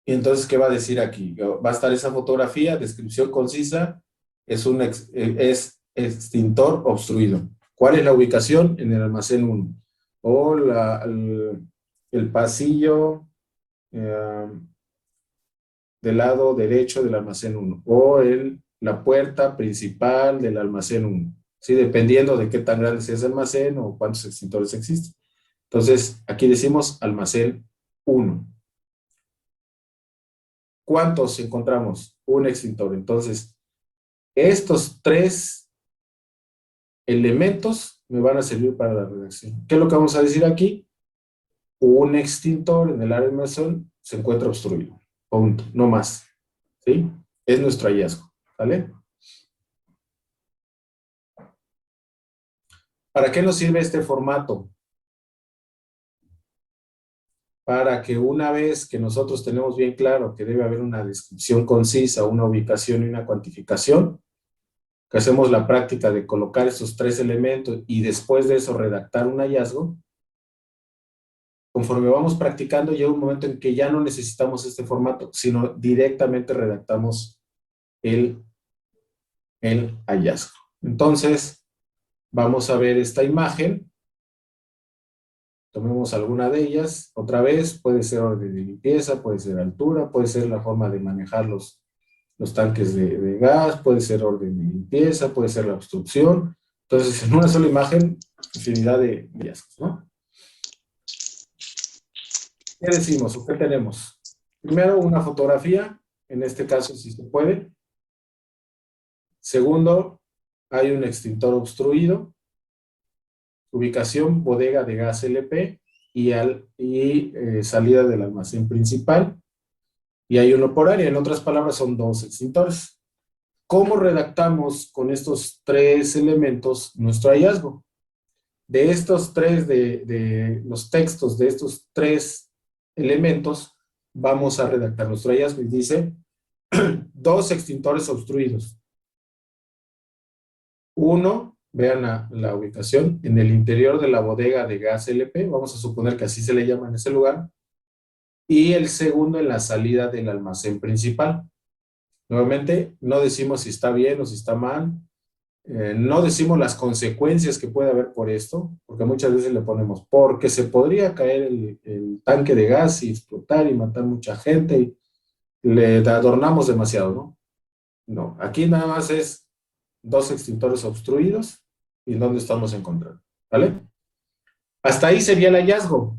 Y entonces, ¿qué va a decir aquí? Va a estar esa fotografía, descripción concisa, es extintor obstruido. ¿Cuál es la ubicación? En el almacén 1. O el pasillo eh, del lado derecho del almacén 1. O la puerta principal del almacén 1. ¿Sí? Dependiendo de qué tan grande sea ese almacén o cuántos extintores existen. Entonces, aquí decimos almacén 1. ¿Cuántos encontramos? Un extintor. Entonces, estos tres elementos me van a servir para la redacción. ¿Qué es lo que vamos a decir aquí? Un extintor en el área de almacén se encuentra obstruido. Punto. No más. ¿Sí? Es nuestro hallazgo. ¿Vale? ¿Para qué nos sirve este formato? Para que una vez que nosotros tenemos bien claro que debe haber una descripción concisa, una ubicación y una cuantificación, que hacemos la práctica de colocar esos tres elementos y después de eso redactar un hallazgo, conforme vamos practicando llega un momento en que ya no necesitamos este formato, sino directamente redactamos el, el hallazgo. Entonces, vamos a ver esta imagen. Tomemos alguna de ellas. Otra vez, puede ser orden de limpieza, puede ser altura, puede ser la forma de manejar los tanques de gas, puede ser orden de limpieza, puede ser la obstrucción. Entonces, en una sola imagen, infinidad de hallazgos, ¿no? ¿Qué decimos o qué tenemos? Primero, una fotografía, en este caso si se puede. Segundo, hay un extintor obstruido. Ubicación, bodega de gas LP y salida del almacén principal. Y hay uno por área, en otras palabras son dos extintores. ¿Cómo redactamos con estos tres elementos nuestro hallazgo? De estos tres, de los textos de estos tres elementos, vamos a redactar nuestro hallazgo y dice dos extintores obstruidos. Uno, vean la ubicación, en el interior de la bodega de gas LP, vamos a suponer que así se le llama en ese lugar, y el segundo en la salida del almacén principal. Nuevamente, no decimos si está bien o si está mal, no decimos las consecuencias que puede haber por esto, porque muchas veces le ponemos, porque se podría caer el tanque de gas y explotar y matar mucha gente, y le adornamos demasiado, ¿no? No, aquí nada más es dos extintores obstruidos y dónde estamos encontrando, ¿vale? Hasta ahí sería el hallazgo,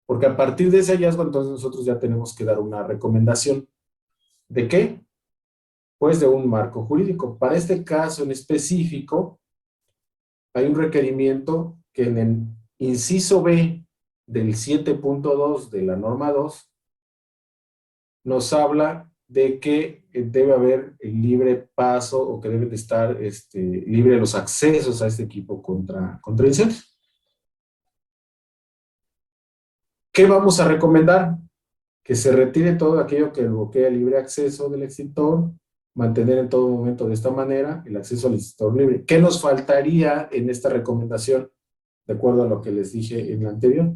porque a partir de ese hallazgo entonces nosotros ya tenemos que dar una recomendación. ¿De qué? Pues de un marco jurídico. Para este caso en específico, hay un requerimiento que en el inciso B del 7.2 de la norma 2 nos habla de que debe haber el libre paso o que deben de estar libre los accesos a este equipo contra incendios. ¿Qué vamos a recomendar? Que se retire todo aquello que bloquea el libre acceso del extintor, mantener en todo momento de esta manera el acceso al extintor libre. ¿Qué nos faltaría en esta recomendación? De acuerdo a lo que les dije en la anterior.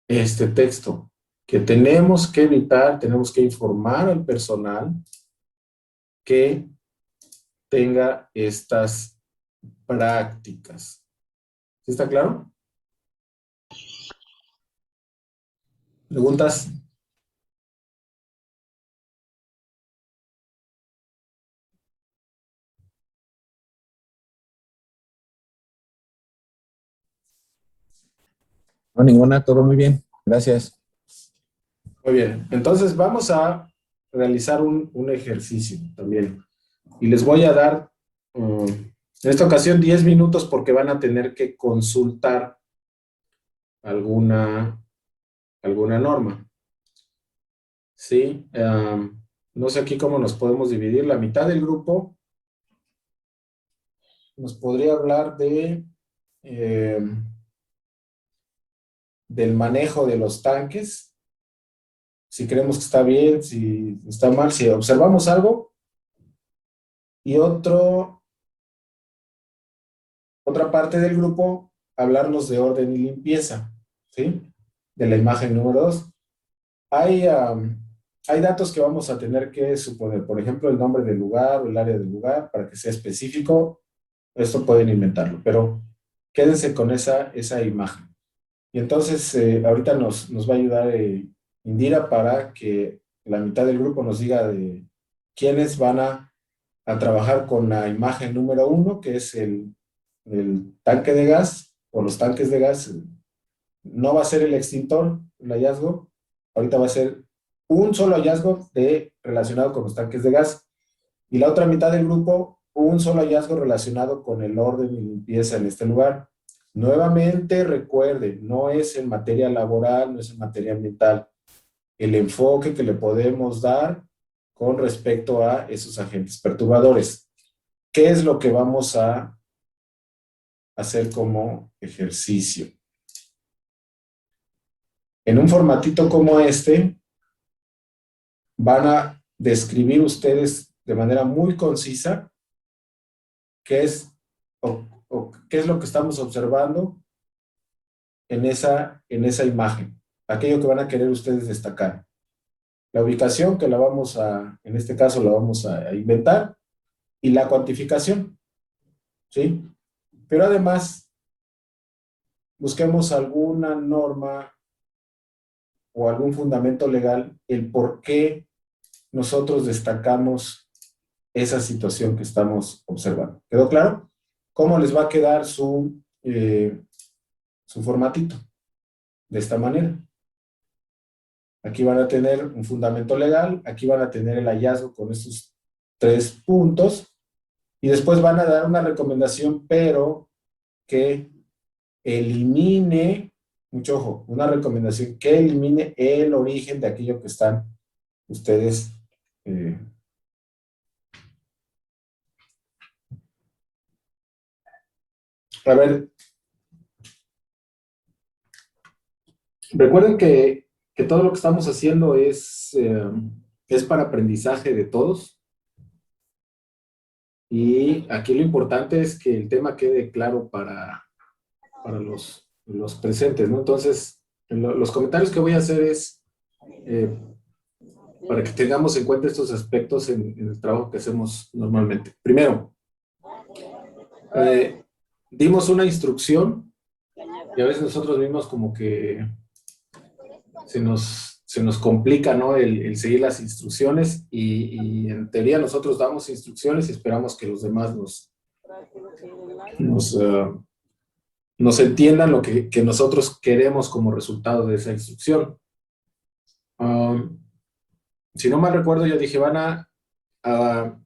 Este texto, que tenemos que evitar, tenemos que informar al personal que tenga estas prácticas. ¿Sí está claro? ¿Preguntas? No, ninguna, todo muy bien. Gracias. Muy bien, entonces vamos a realizar un ejercicio también. Y les voy a dar, en esta ocasión, 10 minutos porque van a tener que consultar alguna norma. ¿Sí? No sé aquí cómo nos podemos dividir. La mitad del grupo nos podría hablar del manejo de los tanques, si creemos que está bien, si está mal, si observamos algo, y otra parte del grupo, hablarnos de orden y limpieza, ¿sí? De la imagen número 2. Hay datos que vamos a tener que suponer, por ejemplo, el nombre del lugar o el área del lugar, para que sea específico. Esto pueden inventarlo, pero quédense con esa imagen. Y entonces, ahorita nos va a ayudar Indira para que la mitad del grupo nos diga de quiénes van a trabajar con la imagen número 1, que es el tanque de gas o los tanques de gas. No va a ser el extintor, el hallazgo. Ahorita va a ser un solo hallazgo relacionado con los tanques de gas. Y la otra mitad del grupo, un solo hallazgo relacionado con el orden y limpieza en este lugar. Nuevamente, recuerden, no es en materia laboral, no es en materia ambiental. El enfoque que le podemos dar con respecto a esos agentes perturbadores. ¿Qué es lo que vamos a hacer como ejercicio? En un formatito como este, van a describir ustedes de manera muy concisa qué es qué es lo que estamos observando en esa imagen, aquello que van a querer ustedes destacar. La ubicación, que en este caso la vamos a inventar, y la cuantificación, ¿sí? Pero además, busquemos alguna norma o algún fundamento legal, el por qué nosotros destacamos esa situación que estamos observando. ¿Quedó claro? ¿Cómo les va a quedar su formatito? De esta manera. Aquí van a tener un fundamento legal, aquí van a tener el hallazgo con estos 3 puntos, y después van a dar una recomendación, pero que elimine, mucho ojo, una recomendación que elimine el origen de aquello que están ustedes a ver, recuerden que todo lo que estamos haciendo es para aprendizaje de todos, y aquí lo importante es que el tema quede claro para los presentes, ¿no? Entonces, los comentarios que voy a hacer es eh, para que tengamos en cuenta estos aspectos en el trabajo que hacemos normalmente. Primero, dimos una instrucción y a veces nosotros mismos como que se nos complica, ¿no? El seguir las instrucciones, y en teoría nosotros damos instrucciones y esperamos que los demás nos entiendan lo que nosotros queremos como resultado de esa instrucción. Si no mal recuerdo, yo dije, van a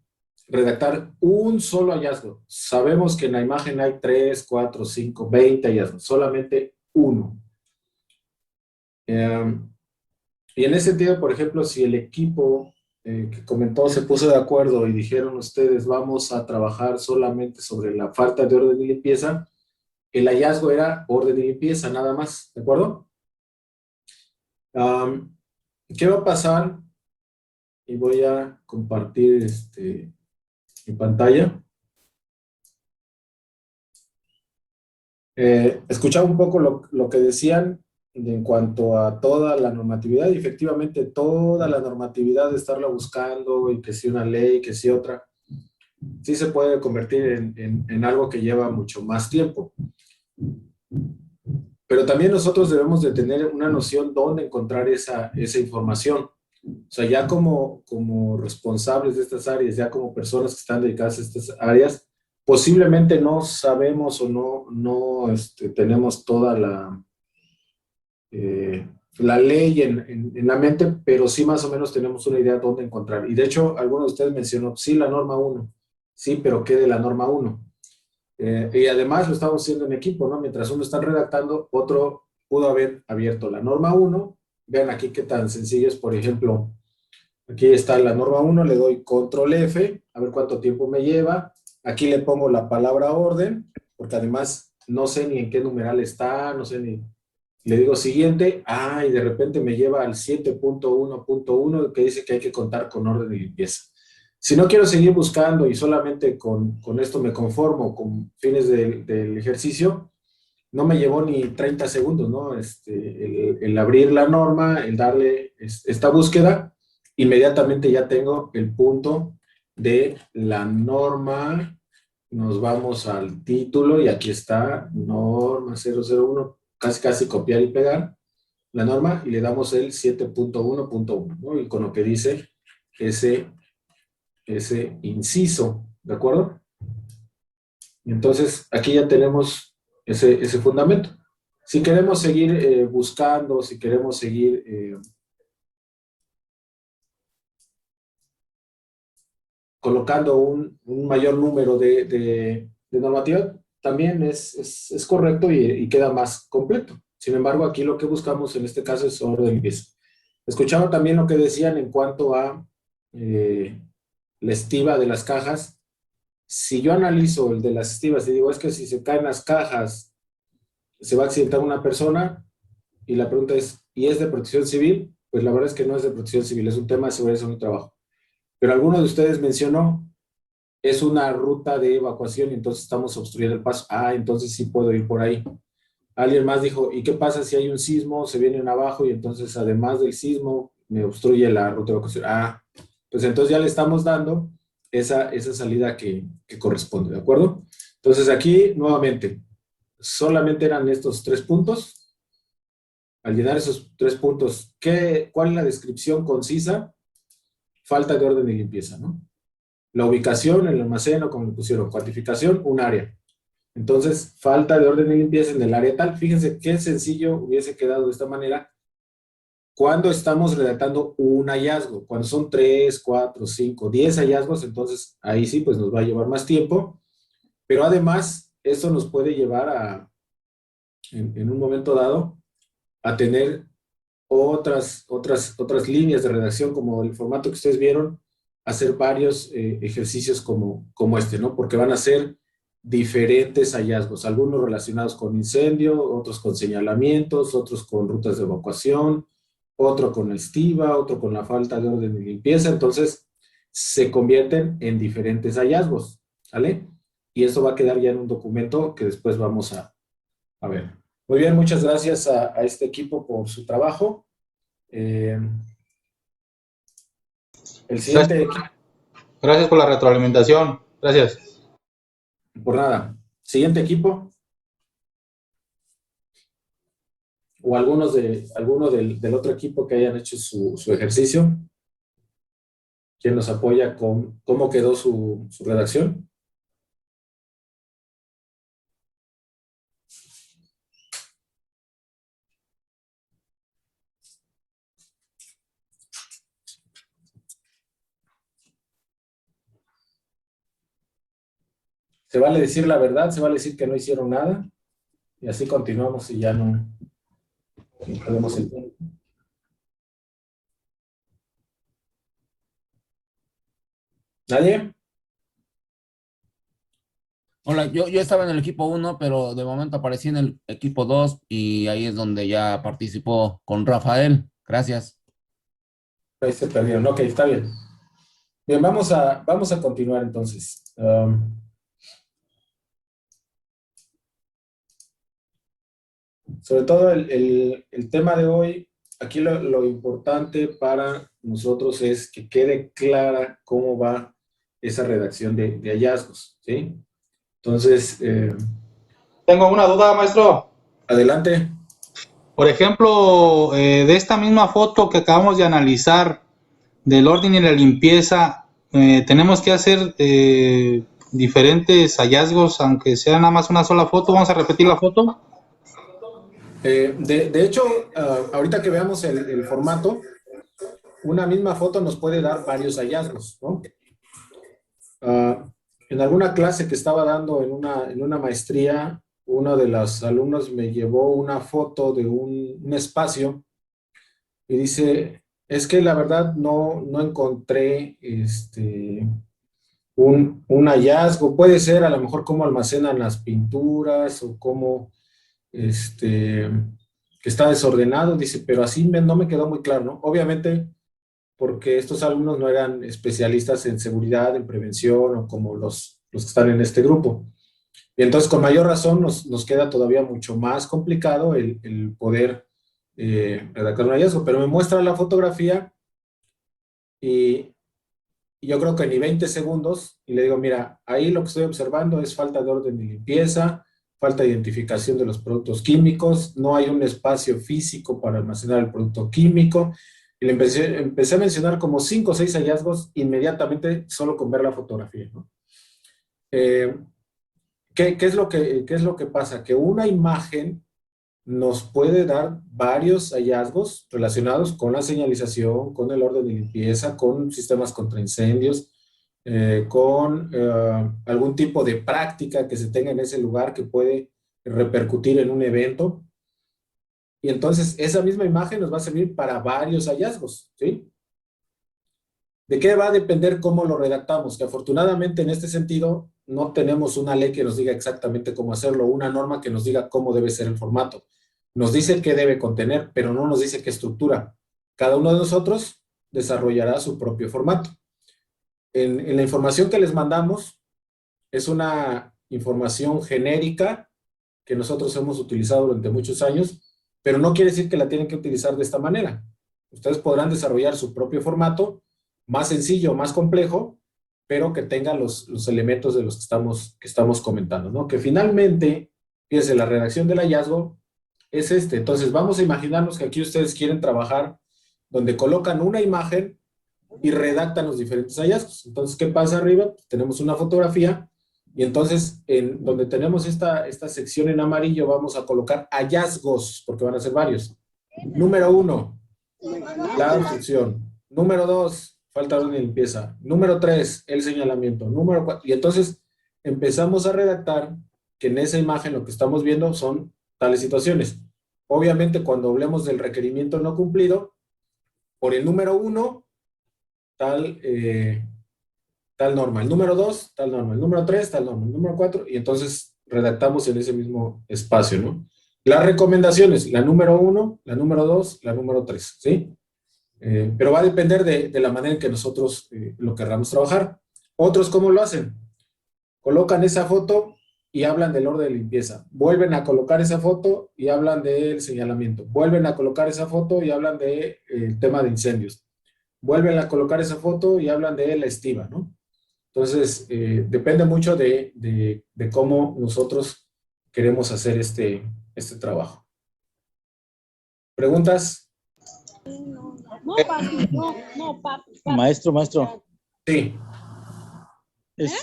redactar un solo hallazgo. Sabemos que en la imagen hay 3, 4, 5, 20 hallazgos, solamente uno. Y en ese sentido, por ejemplo, si el equipo que comentó se puso de acuerdo y dijeron ustedes, vamos a trabajar solamente sobre la falta de orden y limpieza, el hallazgo era orden y limpieza, nada más, ¿de acuerdo? ¿Qué va a pasar? Y voy a compartir mi pantalla. Escuchaba un poco lo que decían en cuanto a toda la normatividad, y efectivamente toda la normatividad de estarla buscando, y que si una ley, que si otra, sí se puede convertir en algo que lleva mucho más tiempo. Pero también nosotros debemos de tener una noción dónde encontrar esa información. O sea, ya como responsables de estas áreas, ya como personas que están dedicadas a estas áreas, posiblemente no sabemos o no tenemos toda la ley en la mente, pero sí más o menos tenemos una idea de dónde encontrar. Y de hecho, alguno de ustedes mencionó, sí, la norma 1, sí, pero ¿qué de la norma 1? Y además lo estamos haciendo en equipo, ¿no? Mientras uno está redactando, otro pudo haber abierto la norma 1. Vean aquí qué tan sencillo es, por ejemplo, aquí está la norma 1, le doy control F, a ver cuánto tiempo me lleva. Aquí le pongo la palabra orden, porque además no sé ni en qué numeral está, no sé ni... Le digo siguiente, y de repente me lleva al 7.1.1 que dice que hay que contar con orden de limpieza. Si no quiero seguir buscando y solamente con esto me conformo con fines del ejercicio, no me llevó ni 30 segundos, ¿no? El abrir la norma, el darle esta búsqueda, inmediatamente ya tengo el punto de la norma. Nos vamos al título y aquí está, norma 001, casi copiar y pegar la norma y le damos el 7.1.1, ¿no? Y con lo que dice ese inciso, ¿de acuerdo? Entonces, aquí ya tenemos ese fundamento. Si queremos seguir buscando, si queremos seguir colocando un mayor número de normativa, también es correcto y queda más completo. Sin embargo, aquí lo que buscamos en este caso es orden de limpieza. Escuchaba también lo que decían en cuanto a la estiva de las cajas. Si yo analizo el de las estivas y digo, es que si se caen las cajas, se va a accidentar una persona, y la pregunta es, ¿y es de protección civil? Pues la verdad es que no es de protección civil, es un tema de seguridad en el trabajo. Pero alguno de ustedes mencionó, es una ruta de evacuación y entonces estamos obstruyendo el paso. Entonces sí puedo ir por ahí. Alguien más dijo, ¿y qué pasa si hay un sismo, se vienen abajo y entonces además del sismo me obstruye la ruta de evacuación? Pues entonces ya le estamos dando esa salida que corresponde, ¿de acuerdo? Entonces aquí, nuevamente, solamente eran estos 3 puntos. Al llenar esos 3 puntos, ¿cuál es la descripción concisa? Falta de orden y limpieza, ¿no? La ubicación, el almacén, o como le pusieron, cuantificación, un área. Entonces, falta de orden y limpieza en el área tal. Fíjense qué sencillo hubiese quedado de esta manera cuando estamos redactando un hallazgo. Cuando son 3, 4, 5, 10 hallazgos, entonces ahí sí, pues nos va a llevar más tiempo. Pero además, esto nos puede llevar en un momento dado, a tener otras líneas de redacción, como el formato que ustedes vieron, hacer varios ejercicios como este, ¿no? Porque van a ser diferentes hallazgos, algunos relacionados con incendio, otros con señalamientos, otros con rutas de evacuación, otro con la estiva, otro con la falta de orden y limpieza. Entonces, se convierten en diferentes hallazgos, ¿vale? Y eso va a quedar ya en un documento que después vamos a ver. Muy bien, muchas gracias a este equipo por su trabajo. El siguiente equipo. Gracias por la retroalimentación. Gracias. Por nada. Siguiente equipo. O alguno del otro equipo que hayan hecho su ejercicio. ¿Quién nos apoya con cómo quedó su redacción? Se vale decir la verdad, se vale decir que no hicieron nada, y así continuamos y ya no perdemos el tiempo. ¿Nadie? Hola, yo estaba en el equipo 1, pero de momento aparecí en el equipo 2 y ahí es donde ya participó con Rafael. Gracias. Ahí se perdieron. Ok, está bien. Bien, vamos a continuar entonces. Sobre todo el tema de hoy, aquí lo importante para nosotros es que quede clara cómo va esa redacción de hallazgos, ¿sí? Entonces, Tengo una duda, maestro. adelante. Por ejemplo, de esta misma foto que acabamos de analizar, del orden y la limpieza, tenemos que hacer diferentes hallazgos, aunque sea nada más una sola foto. Vamos a repetir la foto. De hecho, ahorita que veamos el formato, una misma foto nos puede dar varios hallazgos, ¿no? En alguna clase que estaba dando en una maestría, uno de los alumnos me llevó una foto de un espacio y dice, es que la verdad no encontré un hallazgo. Puede ser a lo mejor cómo almacenan las pinturas o cómo que está desordenado, dice, pero así no me quedó muy claro, ¿no? Obviamente porque estos alumnos no eran especialistas en seguridad, en prevención o como los que están en este grupo. Y entonces, con mayor razón, nos queda todavía mucho más complicado el poder redactar un hallazgo. Pero me muestra la fotografía y yo creo que ni 20 segundos, y le digo, mira, ahí lo que estoy observando es falta de orden y limpieza, falta de identificación de los productos químicos, no hay un espacio físico para almacenar el producto químico, y le empecé a mencionar como 5 o 6 hallazgos inmediatamente solo con ver la fotografía, ¿no? Eh, ¿qué es lo que pasa? Que una imagen nos puede dar varios hallazgos relacionados con la señalización, con el orden de limpieza, con sistemas contra incendios, con algún tipo de práctica que se tenga en ese lugar que puede repercutir en un evento. Y entonces esa misma imagen nos va a servir para varios hallazgos, ¿sí? ¿De qué va a depender cómo lo redactamos? Que afortunadamente en este sentido no tenemos una ley que nos diga exactamente cómo hacerlo, una norma que nos diga cómo debe ser el formato. Nos dice qué debe contener, pero no nos dice qué estructura. Cada uno de nosotros desarrollará su propio formato. En la información que les mandamos es una información genérica que nosotros hemos utilizado durante muchos años, pero no quiere decir que la tienen que utilizar de esta manera. Ustedes podrán desarrollar su propio formato, más sencillo, más complejo, pero que tenga los elementos de los que estamos comentando, ¿no? Que finalmente, fíjense, la redacción del hallazgo es este. Entonces, vamos a imaginarnos que aquí ustedes quieren trabajar donde colocan una imagen y redactan los diferentes hallazgos. Entonces, ¿qué pasa arriba? Tenemos una fotografía y entonces, en donde tenemos esta sección en amarillo, vamos a colocar hallazgos, porque van a ser varios. Número 1, la obstrucción. Número 2, falta de orden y limpieza. Número 3, el señalamiento. Número 4, y entonces empezamos a redactar que en esa imagen lo que estamos viendo son tales situaciones. Obviamente, cuando hablemos del requerimiento no cumplido, por el número 1, tal norma. El número 2, tal norma. El número 3, tal norma. El número 4, y entonces redactamos en ese mismo espacio, ¿no? Las recomendaciones, la número 1, la número 2, la número 3, ¿sí? Pero va a depender de la manera en que nosotros lo querramos trabajar. Otros, ¿cómo lo hacen? Colocan esa foto y hablan del orden de limpieza. Vuelven a colocar esa foto y hablan del señalamiento. Vuelven a colocar esa foto y hablan del tema de incendios. Vuelven a colocar esa foto y hablan de la estiva, ¿no? Entonces, depende mucho de cómo nosotros queremos hacer este trabajo. ¿Preguntas? Maestro. Sí.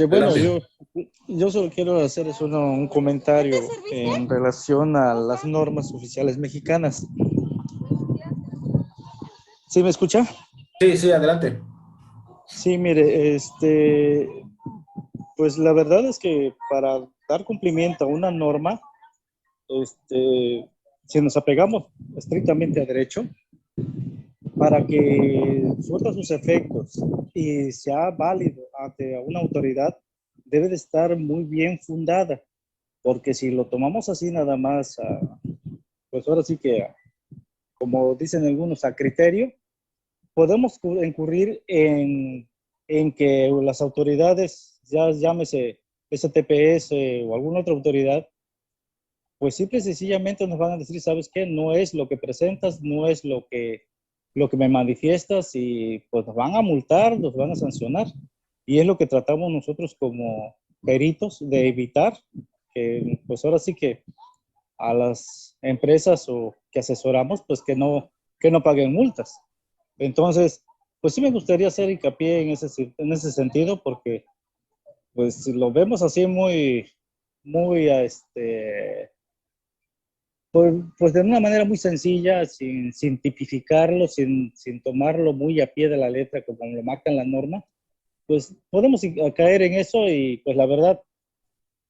Bueno, Adelante. yo solo quiero hacer un comentario en relación a las normas oficiales mexicanas. ¿Sí me escucha? Sí, adelante. Sí, mire, pues la verdad es que para dar cumplimiento a una norma, si nos apegamos estrictamente a derecho, para que surta sus efectos y sea válido ante una autoridad, debe de estar muy bien fundada, porque si lo tomamos así nada más, pues ahora sí que, como dicen algunos, a criterio, podemos incurrir en que las autoridades, ya llámese STPS o alguna otra autoridad, pues simple y sencillamente nos van a decir, ¿sabes qué? No es lo que presentas, no es lo que me manifiestas, y pues nos van a multar, nos van a sancionar. Y es lo que tratamos nosotros como peritos de evitar, que pues ahora sí que a las empresas o que asesoramos, pues que no paguen multas. Entonces, pues sí me gustaría hacer hincapié en ese sentido, porque pues lo vemos así muy pues de una manera muy sencilla, sin tipificarlo, sin tomarlo muy a pie de la letra como lo marca en la norma, pues podemos caer en eso y pues la verdad,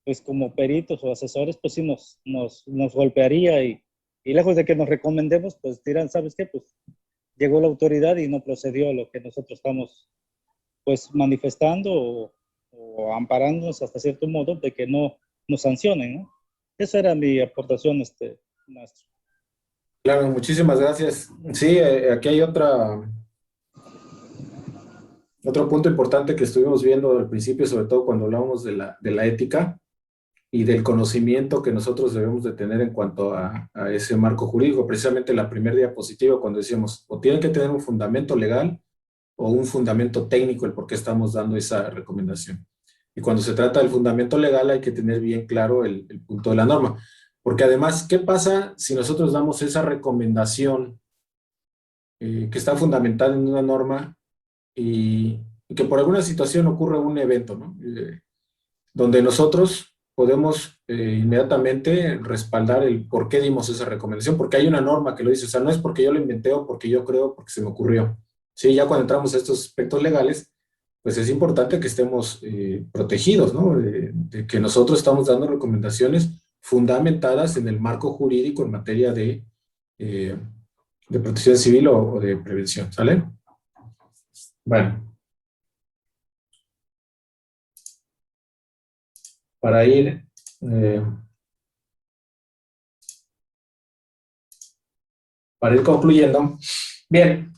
pues como peritos o asesores, pues sí nos golpearía y lejos de que nos recomendemos, pues dirán, ¿sabes qué? Pues llegó la autoridad y no procedió a lo que nosotros estamos pues manifestando o amparándonos hasta cierto modo de que no nos sancionen, ¿no? Esa era mi aportación, maestro. Claro, muchísimas gracias. Sí, aquí hay otro punto importante que estuvimos viendo al principio, sobre todo cuando hablábamos de la ética y del conocimiento que nosotros debemos de tener en cuanto a ese marco jurídico. Precisamente la primera diapositiva, cuando decíamos, o tienen que tener un fundamento legal o un fundamento técnico el por qué estamos dando esa recomendación. Y cuando se trata del fundamento legal hay que tener bien claro el punto de la norma. Porque además, ¿qué pasa si nosotros damos esa recomendación que está fundamentada en una norma y que por alguna situación ocurre un evento, ¿no? Donde nosotros podemos inmediatamente respaldar el por qué dimos esa recomendación, porque hay una norma que lo dice, o sea, no es porque yo lo inventé o porque yo creo, porque se me ocurrió. Sí, ya cuando entramos a estos aspectos legales, pues es importante que estemos protegidos, ¿no? De que nosotros estamos dando recomendaciones fundamentadas en el marco jurídico en materia de protección civil o de prevención, ¿sale? Bueno. Para ir concluyendo. Bien,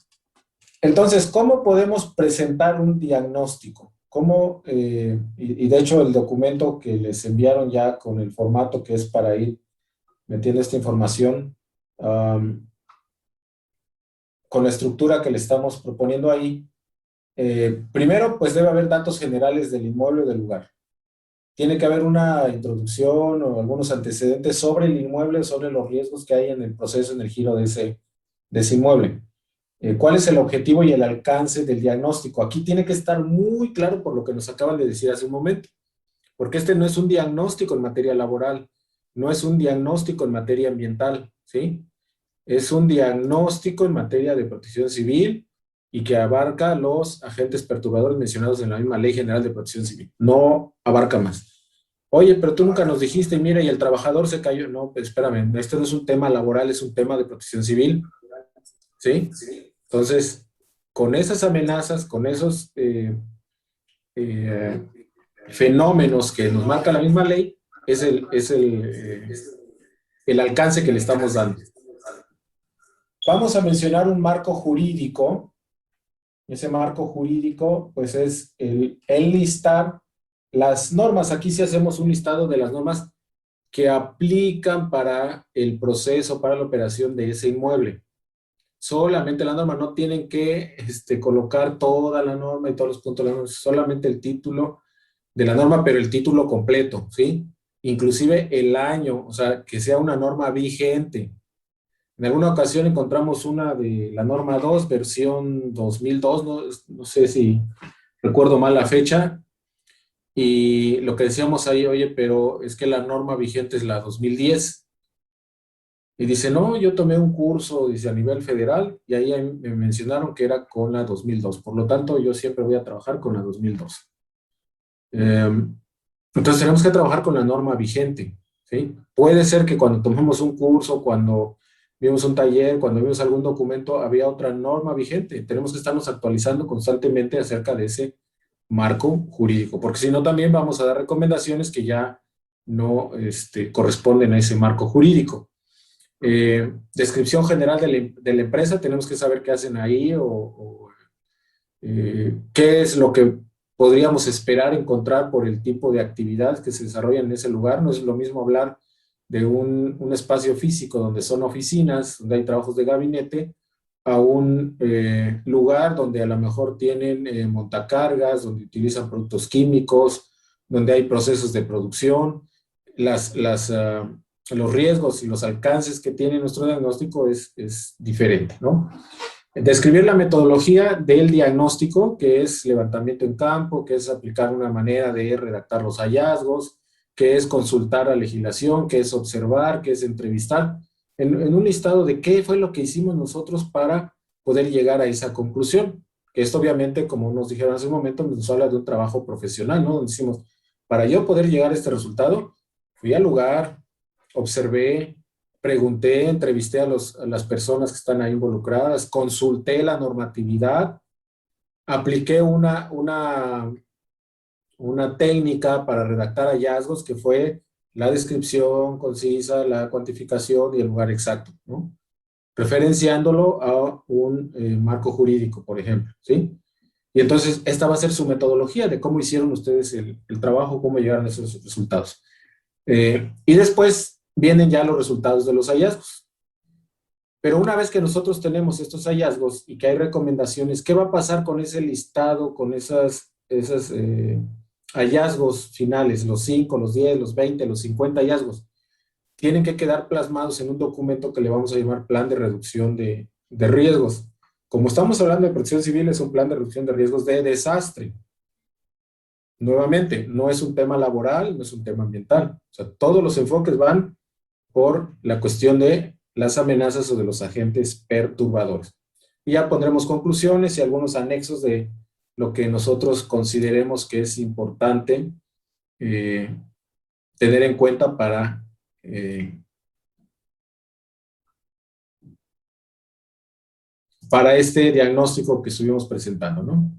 entonces, ¿cómo podemos presentar un diagnóstico? ¿Cómo, y de hecho el documento que les enviaron ya con el formato que es para ir metiendo esta información, con la estructura que le estamos proponiendo ahí, primero, pues debe haber datos generales del inmueble o del lugar. Tiene que haber una introducción o algunos antecedentes sobre el inmueble, sobre los riesgos que hay en el proceso, en el giro de ese inmueble. ¿Cuál es el objetivo y el alcance del diagnóstico? Aquí tiene que estar muy claro por lo que nos acaban de decir hace un momento, porque este no es un diagnóstico en materia laboral, no es un diagnóstico en materia ambiental, ¿sí? Es un diagnóstico en materia de protección civil y que abarca los agentes perturbadores mencionados en la misma Ley General de Protección Civil. No abarca más. Oye, pero tú nunca nos dijiste, mira, y el trabajador se cayó. No, pues espérame, esto no es un tema laboral, es un tema de protección civil. ¿Sí? Entonces, con esas amenazas, con esos fenómenos que nos marca la misma ley, es el alcance que le estamos dando. Vamos a mencionar un marco jurídico. Ese marco jurídico, pues es el listar las normas. Aquí sí hacemos un listado de las normas que aplican para el proceso, para la operación de ese inmueble. Solamente la norma, no tienen que colocar toda la norma y todos los puntos de la norma, solamente el título de la norma, pero el título completo, ¿sí? Inclusive el año, o sea, que sea una norma vigente. En alguna ocasión encontramos una de la norma 2, versión 2002, no sé si recuerdo mal la fecha, y lo que decíamos ahí, oye, pero es que la norma vigente es la 2010. Y dice, no, yo tomé un curso, dice, a nivel federal, y ahí me mencionaron que era con la 2002. Por lo tanto, yo siempre voy a trabajar con la 2002. Entonces, tenemos que trabajar con la norma vigente, ¿sí? Puede ser que cuando tomemos un curso, cuando vimos un taller, cuando vimos algún documento, había otra norma vigente. Tenemos que estarnos actualizando constantemente acerca de ese marco jurídico, porque si no también vamos a dar recomendaciones que ya no corresponden a ese marco jurídico. Descripción general de la empresa, tenemos que saber qué hacen ahí qué es lo que podríamos esperar encontrar por el tipo de actividad que se desarrolla en ese lugar. No es lo mismo hablar de un espacio físico donde son oficinas, donde hay trabajos de gabinete, a un lugar donde a lo mejor tienen montacargas, donde utilizan productos químicos, donde hay procesos de producción. Los riesgos y los alcances que tiene nuestro diagnóstico es diferente, ¿no? Describir la metodología del diagnóstico, que es levantamiento en campo, que es aplicar una manera de redactar los hallazgos, que es consultar la legislación, que es observar, que es entrevistar. en un listado de qué fue lo que hicimos nosotros para poder llegar a esa conclusión. Que esto obviamente, como nos dijeron hace un momento, nos habla de un trabajo profesional, ¿no? Donde decimos, para yo poder llegar a este resultado, fui al lugar, observé, pregunté, entrevisté a las personas que están ahí involucradas, consulté la normatividad, apliqué una técnica para redactar hallazgos que fue la descripción concisa, la cuantificación y el lugar exacto, ¿no? Referenciándolo a un marco jurídico, por ejemplo, ¿sí? Y entonces esta va a ser su metodología de cómo hicieron ustedes el trabajo, cómo llegaron a esos resultados. Y después vienen ya los resultados de los hallazgos. Pero una vez que nosotros tenemos estos hallazgos y que hay recomendaciones, ¿qué va a pasar con ese listado, con esas hallazgos finales, los 5, los 10, los 20, los 50 hallazgos? Tienen que quedar plasmados en un documento que le vamos a llamar plan de reducción de riesgos. Como estamos hablando de protección civil, es un plan de reducción de riesgos de desastre. Nuevamente, no es un tema laboral, no es un tema ambiental. O sea, todos los enfoques van por la cuestión de las amenazas o de los agentes perturbadores. Y ya pondremos conclusiones y algunos anexos de lo que nosotros consideremos que es importante tener en cuenta para este diagnóstico que estuvimos presentando, ¿no?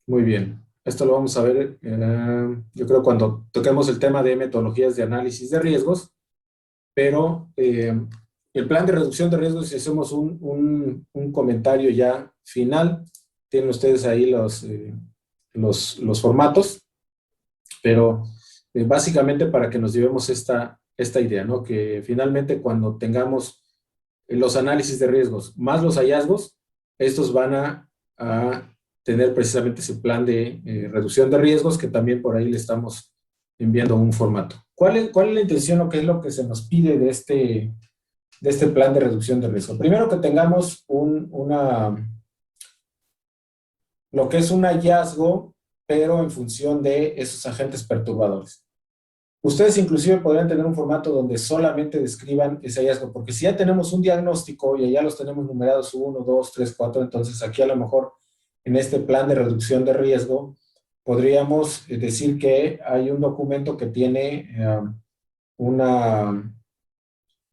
Muy bien. Esto lo vamos a ver, yo creo, cuando toquemos el tema de metodologías de análisis de riesgos, pero el plan de reducción de riesgos, si hacemos un comentario ya final, tienen ustedes ahí los formatos, pero básicamente para que nos llevemos esta idea, ¿no? Que finalmente cuando tengamos los análisis de riesgos más los hallazgos, estos van a tener precisamente ese plan de reducción de riesgos que también por ahí le estamos enviando un formato. ¿Cuál es la intención o qué es lo que se nos pide de este plan de reducción de riesgo? Primero, que tengamos lo que es un hallazgo, pero en función de esos agentes perturbadores. Ustedes inclusive podrían tener un formato donde solamente describan ese hallazgo, porque si ya tenemos un diagnóstico y ya los tenemos numerados 1, 2, 3, 4, entonces aquí a lo mejor en este plan de reducción de riesgo podríamos decir que hay un documento que tiene una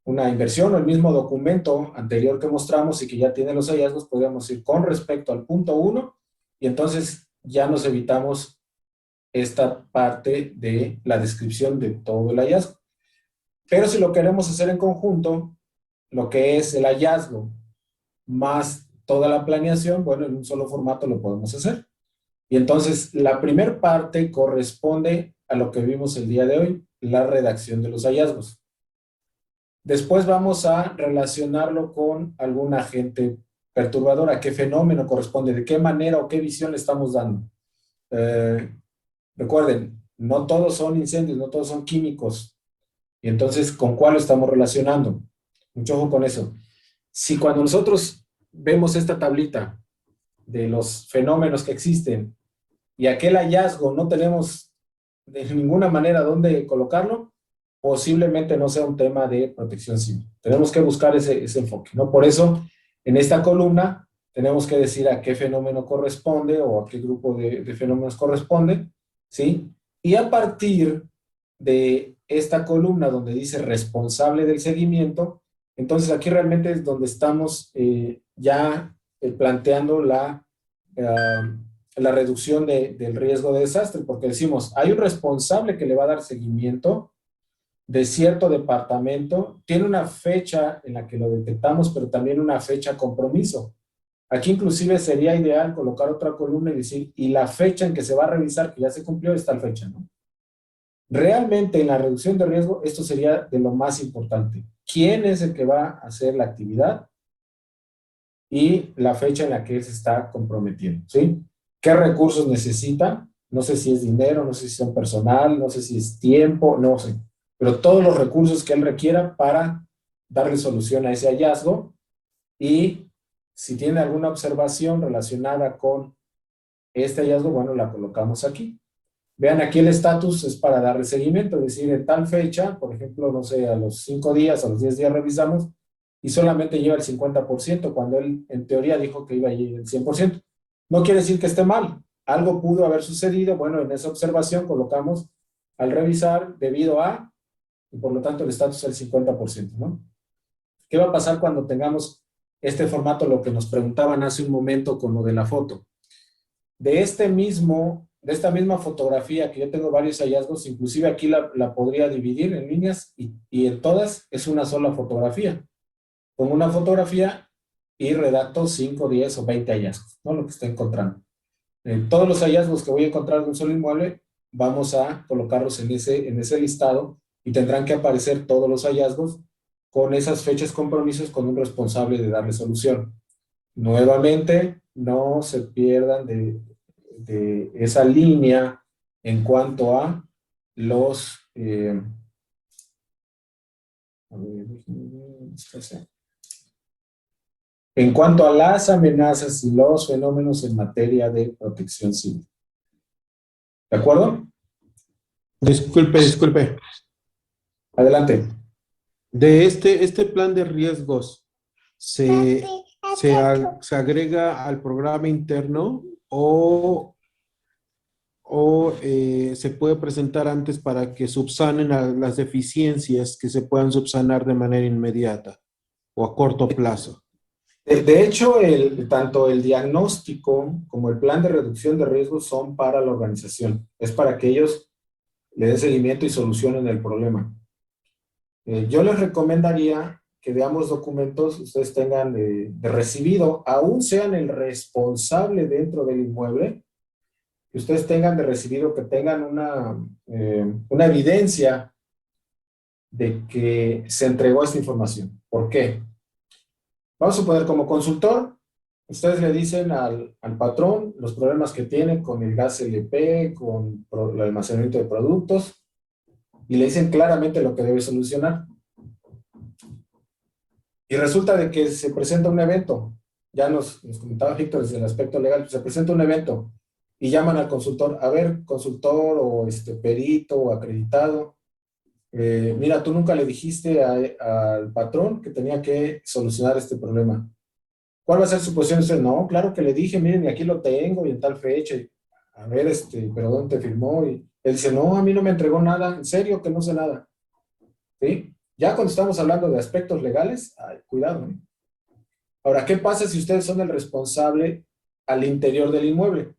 inversión, o el mismo documento anterior que mostramos y que ya tiene los hallazgos, podríamos ir con respecto al punto 1 y entonces ya nos evitamos esta parte de la descripción de todo el hallazgo. Pero si lo queremos hacer en conjunto, lo que es el hallazgo más toda la planeación, bueno, en un solo formato lo podemos hacer. Y entonces la primer parte corresponde a lo que vimos el día de hoy, la redacción de los hallazgos. Después vamos a relacionarlo con algún agente perturbador, a qué fenómeno corresponde, de qué manera o qué visión le estamos dando. Recuerden, no todos son incendios, no todos son químicos. Y entonces, ¿con cuál lo estamos relacionando? Mucho ojo con eso. Si cuando nosotros vemos esta tablita de los fenómenos que existen y aquel hallazgo no tenemos de ninguna manera dónde colocarlo, posiblemente no sea un tema de protección civil. Tenemos que buscar ese enfoque, ¿no? Por eso, en esta columna, tenemos que decir a qué fenómeno corresponde o a qué grupo de fenómenos corresponde, ¿sí? Y a partir de esta columna donde dice responsable del seguimiento, entonces aquí realmente es donde estamos ya planteando la reducción del riesgo de desastre, porque decimos, hay un responsable que le va a dar seguimiento de cierto departamento, tiene una fecha en la que lo detectamos, pero también una fecha compromiso. Aquí inclusive sería ideal colocar otra columna y decir, y la fecha en que se va a revisar, que ya se cumplió, es tal fecha, ¿no? Realmente en la reducción de riesgo, esto sería de lo más importante. ¿Quién es el que va a hacer la actividad? Y la fecha en la que él se está comprometiendo, ¿sí? ¿Qué recursos necesita? No sé si es dinero, no sé si es personal, no sé si es tiempo, no sé. Pero todos los recursos que él requiera para darle solución a ese hallazgo, y si tiene alguna observación relacionada con este hallazgo, bueno, la colocamos aquí. Vean aquí el estatus es para darle seguimiento, es decir, en tal fecha, por ejemplo, no sé, a los 5 días, a los 10 días revisamos y solamente lleva el 50% cuando él en teoría dijo que iba a ir el 100%. No quiere decir que esté mal, algo pudo haber sucedido, bueno, en esa observación colocamos al revisar debido a, y por lo tanto el estatus es el 50%, ¿no? ¿Qué va a pasar cuando tengamos este formato, lo que nos preguntaban hace un momento con lo de la foto? De esta misma fotografía, que yo tengo varios hallazgos, inclusive aquí la podría dividir en líneas y en todas es una sola fotografía. Pongo una fotografía y redacto 5, 10 o 20 hallazgos, ¿no? Lo que esté encontrando. Todos los hallazgos que voy a encontrar de un solo inmueble, vamos a colocarlos en ese listado y tendrán que aparecer todos los hallazgos con esas fechas compromisos con un responsable de darle solución. Nuevamente, no se pierdan de esa línea en cuanto a los... en cuanto a las amenazas y los fenómenos en materia de protección civil. ¿De acuerdo? Disculpe. Adelante. De este plan de riesgos, ¿se agrega al programa interno o se puede presentar antes para que subsanen las deficiencias que se puedan subsanar de manera inmediata o a corto plazo? De hecho, tanto el diagnóstico como el plan de reducción de riesgos son para la organización. Es para que ellos le den seguimiento y solucionen el problema. Yo les recomendaría que de ambos documentos ustedes tengan de recibido, aún sean el responsable dentro del inmueble, que ustedes tengan de recibido, que tengan una evidencia de que se entregó esta información. ¿Por qué? Vamos a suponer como consultor, ustedes le dicen al patrón los problemas que tiene con el gas LP, con el almacenamiento de productos, y le dicen claramente lo que debe solucionar. Y resulta de que se presenta un evento, ya nos comentaba Víctor desde el aspecto legal, se presenta un evento y llaman al consultor, a ver, consultor o perito o acreditado, mira, tú nunca le dijiste al patrón que tenía que solucionar este problema. ¿Cuál va a ser su posición? Usted, no, claro que le dije, miren, y aquí lo tengo y en tal fecha, a ver, pero ¿dónde te firmó? Y él dice, no, a mí no me entregó nada, en serio que no sé nada. ¿Sí? Ya cuando estamos hablando de aspectos legales, cuidado, ¿eh? Ahora, ¿qué pasa si ustedes son el responsable al interior del inmueble?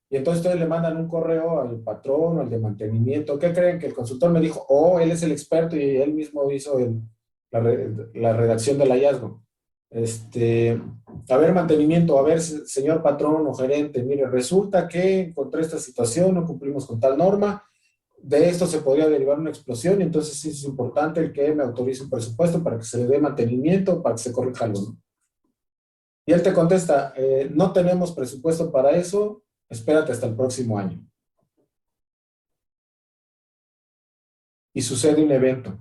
Y entonces ustedes le mandan un correo al patrón o al de mantenimiento. ¿Qué creen? Que el consultor me dijo, él es el experto y él mismo hizo la redacción del hallazgo. A ver, mantenimiento, a ver, señor patrón o gerente, mire, resulta que encontré esta situación, no cumplimos con tal norma, de esto se podría derivar una explosión y entonces sí es importante el que me autorice un presupuesto para que se le dé mantenimiento, para que se corrija algo, ¿no? Y él te contesta, no tenemos presupuesto para eso, espérate hasta el próximo año. Y sucede un evento.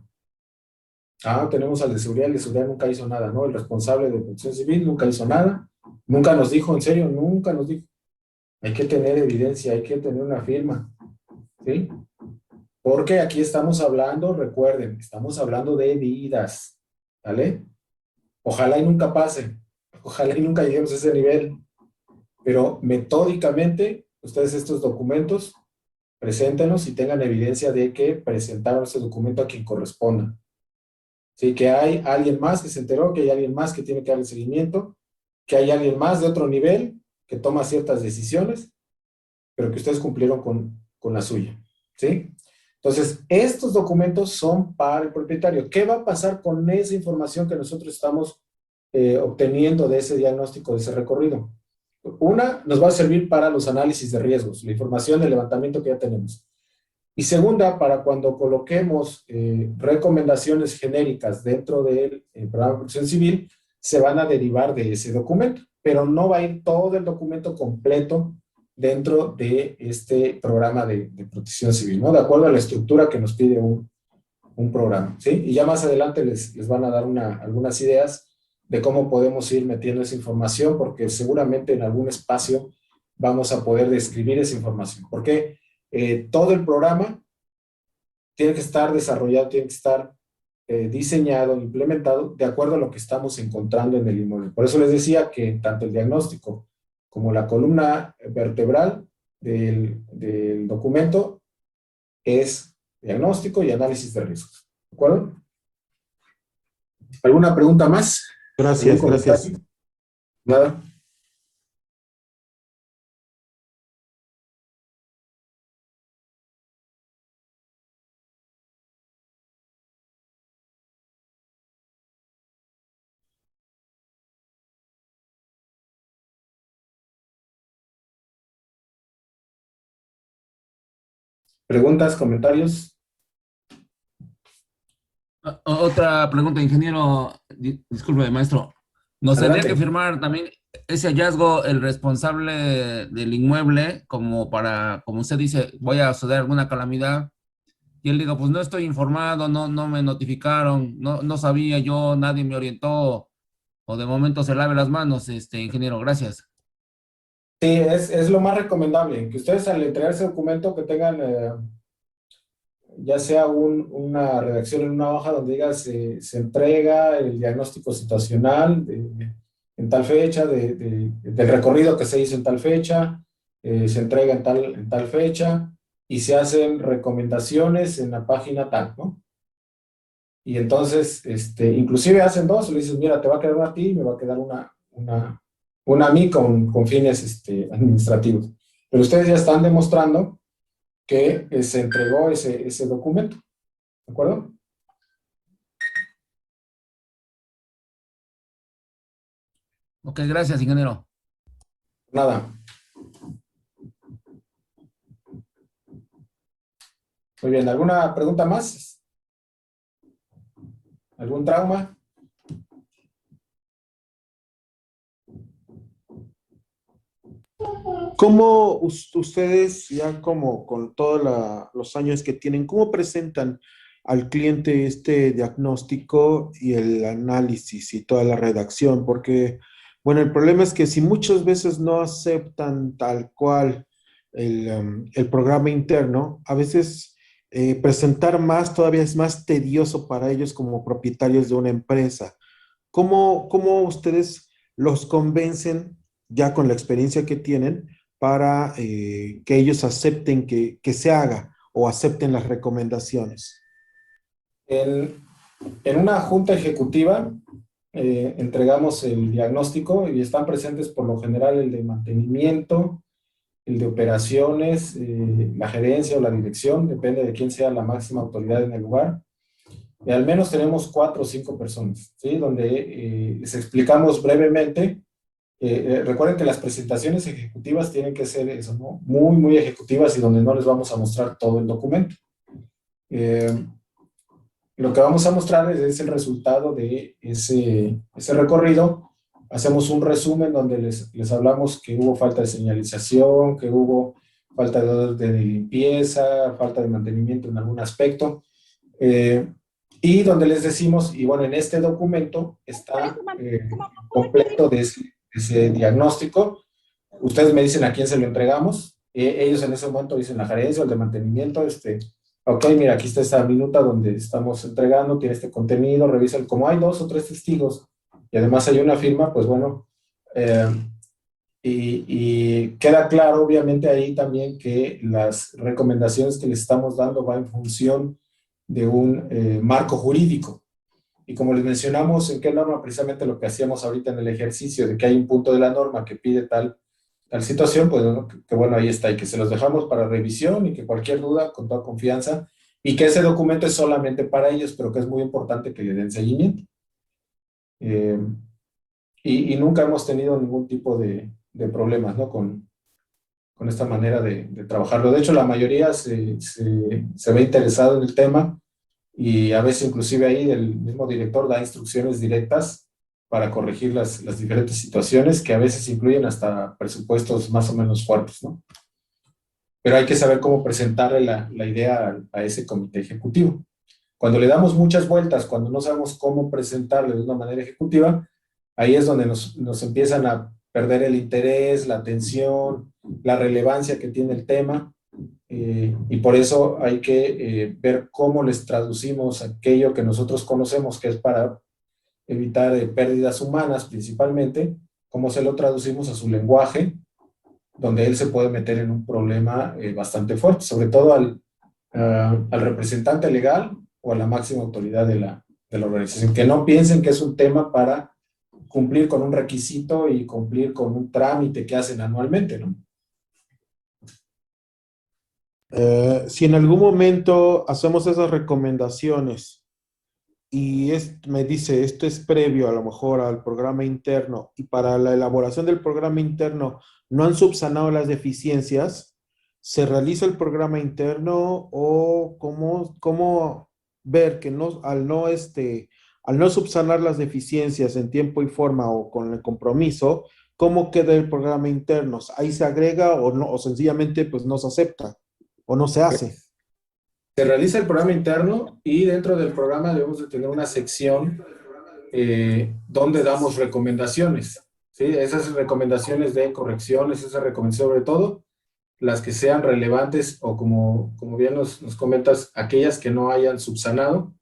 Tenemos al de seguridad, el de seguridad nunca hizo nada, ¿no? El responsable de protección civil nunca hizo nada, nunca nos dijo, en serio, nunca nos dijo. Hay que tener evidencia, hay que tener una firma, ¿sí? Porque aquí estamos hablando, recuerden, estamos hablando de vidas, ¿vale? Ojalá y nunca pase, ojalá y nunca lleguemos a ese nivel, pero metódicamente, ustedes estos documentos, preséntenlos y tengan evidencia de que presentaron ese documento a quien corresponda. Sí, que hay alguien más que se enteró, que hay alguien más que tiene que darle seguimiento, que hay alguien más de otro nivel que toma ciertas decisiones, pero que ustedes cumplieron con la suya, ¿sí? Entonces, estos documentos son para el propietario. ¿Qué va a pasar con esa información que nosotros estamos obteniendo de ese diagnóstico, de ese recorrido? Una, nos va a servir para los análisis de riesgos, la información de levantamiento que ya tenemos. Y segunda, para cuando coloquemos recomendaciones genéricas dentro del programa de protección civil, se van a derivar de ese documento, pero no va a ir todo el documento completo dentro de este programa de protección civil, ¿no? De acuerdo a la estructura que nos pide un programa, ¿sí? Y ya más adelante les van a dar algunas ideas de cómo podemos ir metiendo esa información, porque seguramente en algún espacio vamos a poder describir esa información. ¿Por qué? todo el programa tiene que estar desarrollado, tiene que estar diseñado, implementado de acuerdo a lo que estamos encontrando en el inmueble. Por eso les decía que tanto el diagnóstico como la columna vertebral del documento es diagnóstico y análisis de riesgos. ¿De acuerdo? ¿Alguna pregunta más? Gracias, ¿Algún gracias. comentario? Nada. ¿Preguntas, comentarios? Otra pregunta, ingeniero, disculpe, maestro. ¿Nos tendría Adelante. que firmar también ese hallazgo el responsable del inmueble, como para, como usted dice, voy a suceder alguna calamidad? Y él diga, pues no estoy informado, no me notificaron, no sabía yo, nadie me orientó, o de momento se lave las manos, ingeniero, gracias. Sí, es lo más recomendable, que ustedes al entregar ese documento que tengan ya sea una redacción en una hoja donde diga se entrega el diagnóstico situacional en tal fecha, del recorrido que se hizo en tal fecha, se entrega en tal fecha, y se hacen recomendaciones en la página tal, ¿no? Y entonces, inclusive hacen dos, le dices, mira, te va a quedar una a ti y me va a quedar una a mí con fines administrativos. Pero ustedes ya están demostrando que se entregó ese documento, ¿de acuerdo? Ok, gracias, ingeniero. Nada. Muy bien, ¿alguna pregunta más? ¿Algún trauma? ¿Cómo ustedes, ya como con todos los años que tienen, cómo presentan al cliente este diagnóstico y el análisis y toda la redacción? Porque, bueno, el problema es que si muchas veces no aceptan tal cual el programa interno, a veces presentar más todavía es más tedioso para ellos como propietarios de una empresa. ¿Cómo ustedes los convencen ya con la experiencia que tienen para que ellos acepten que se haga o acepten las recomendaciones? En una junta ejecutiva entregamos el diagnóstico y están presentes por lo general el de mantenimiento, el de operaciones, la gerencia o la dirección, depende de quién sea la máxima autoridad en el lugar. Y al menos tenemos 4 o 5 personas, ¿sí? Donde les explicamos brevemente. Recuerden que las presentaciones ejecutivas tienen que ser eso, ¿no? Muy, muy ejecutivas y donde no les vamos a mostrar todo el documento. Lo que vamos a mostrar es el resultado de ese recorrido. Hacemos un resumen donde les hablamos que hubo falta de señalización, que hubo falta de limpieza, falta de mantenimiento en algún aspecto. Y donde les decimos, y bueno, en este documento está completo de ese diagnóstico. Ustedes me dicen a quién se lo entregamos. Ellos en ese momento dicen la gerencia o el de mantenimiento, ok, mira, aquí está esta minuta donde estamos entregando, tiene este contenido, revisan, como hay 2 o 3 testigos y además hay una firma, pues bueno, y queda claro obviamente ahí también que las recomendaciones que les estamos dando va en función de un marco jurídico. Y como les mencionamos, ¿en qué norma? Precisamente lo que hacíamos ahorita en el ejercicio, de que hay un punto de la norma que pide tal situación, pues ¿no? que bueno, ahí está, y que se los dejamos para revisión y que cualquier duda, con toda confianza, y que ese documento es solamente para ellos, pero que es muy importante que le den seguimiento. Y nunca hemos tenido ningún tipo de problemas, ¿no? Con esta manera de trabajarlo. De hecho, la mayoría se ve interesado en el tema y a veces inclusive ahí el mismo director da instrucciones directas para corregir las diferentes situaciones que a veces incluyen hasta presupuestos más o menos fuertes, ¿no? Pero hay que saber cómo presentarle la idea a ese comité ejecutivo. Cuando le damos muchas vueltas, cuando no sabemos cómo presentarle de una manera ejecutiva, ahí es donde nos empiezan a perder el interés, la atención, la relevancia que tiene el tema, y por eso hay que ver cómo les traducimos aquello que nosotros conocemos, que es para evitar pérdidas humanas principalmente, cómo se lo traducimos a su lenguaje, donde él se puede meter en un problema bastante fuerte, sobre todo al representante legal o a la máxima autoridad de la organización, que no piensen que es un tema para cumplir con un requisito y cumplir con un trámite que hacen anualmente, ¿no? Si en algún momento hacemos esas recomendaciones y me dice esto es previo a lo mejor al programa interno y para la elaboración del programa interno no han subsanado las deficiencias, ¿se realiza el programa interno o cómo ver que al no subsanar las deficiencias en tiempo y forma o con el compromiso, cómo queda el programa interno? ¿Ahí se agrega o no, o sencillamente pues no se acepta o no se hace? Se realiza el programa interno y dentro del programa debemos de tener una sección donde damos recomendaciones, ¿sí? Esas recomendaciones de correcciones, esas recomendaciones sobre todo, las que sean relevantes o como bien nos comentas, aquellas que no hayan subsanado,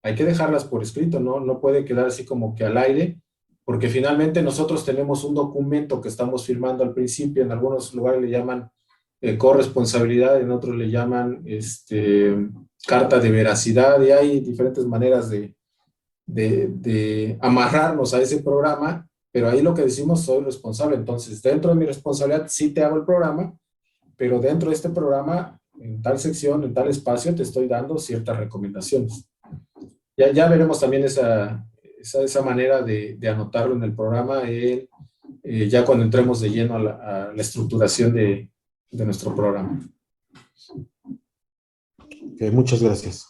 hay que dejarlas por escrito, ¿no? No puede quedar así como que al aire, porque finalmente nosotros tenemos un documento que estamos firmando al principio, en algunos lugares le llaman corresponsabilidad, en otros le llaman carta de veracidad, y hay diferentes maneras de amarrarnos a ese programa, pero ahí lo que decimos, soy responsable. Entonces, dentro de mi responsabilidad sí te hago el programa, pero dentro de este programa, en tal sección, en tal espacio, te estoy dando ciertas recomendaciones. Ya veremos también esa manera de anotarlo en el programa, ya cuando entremos de lleno a la estructuración de nuestro programa. Okay, muchas gracias.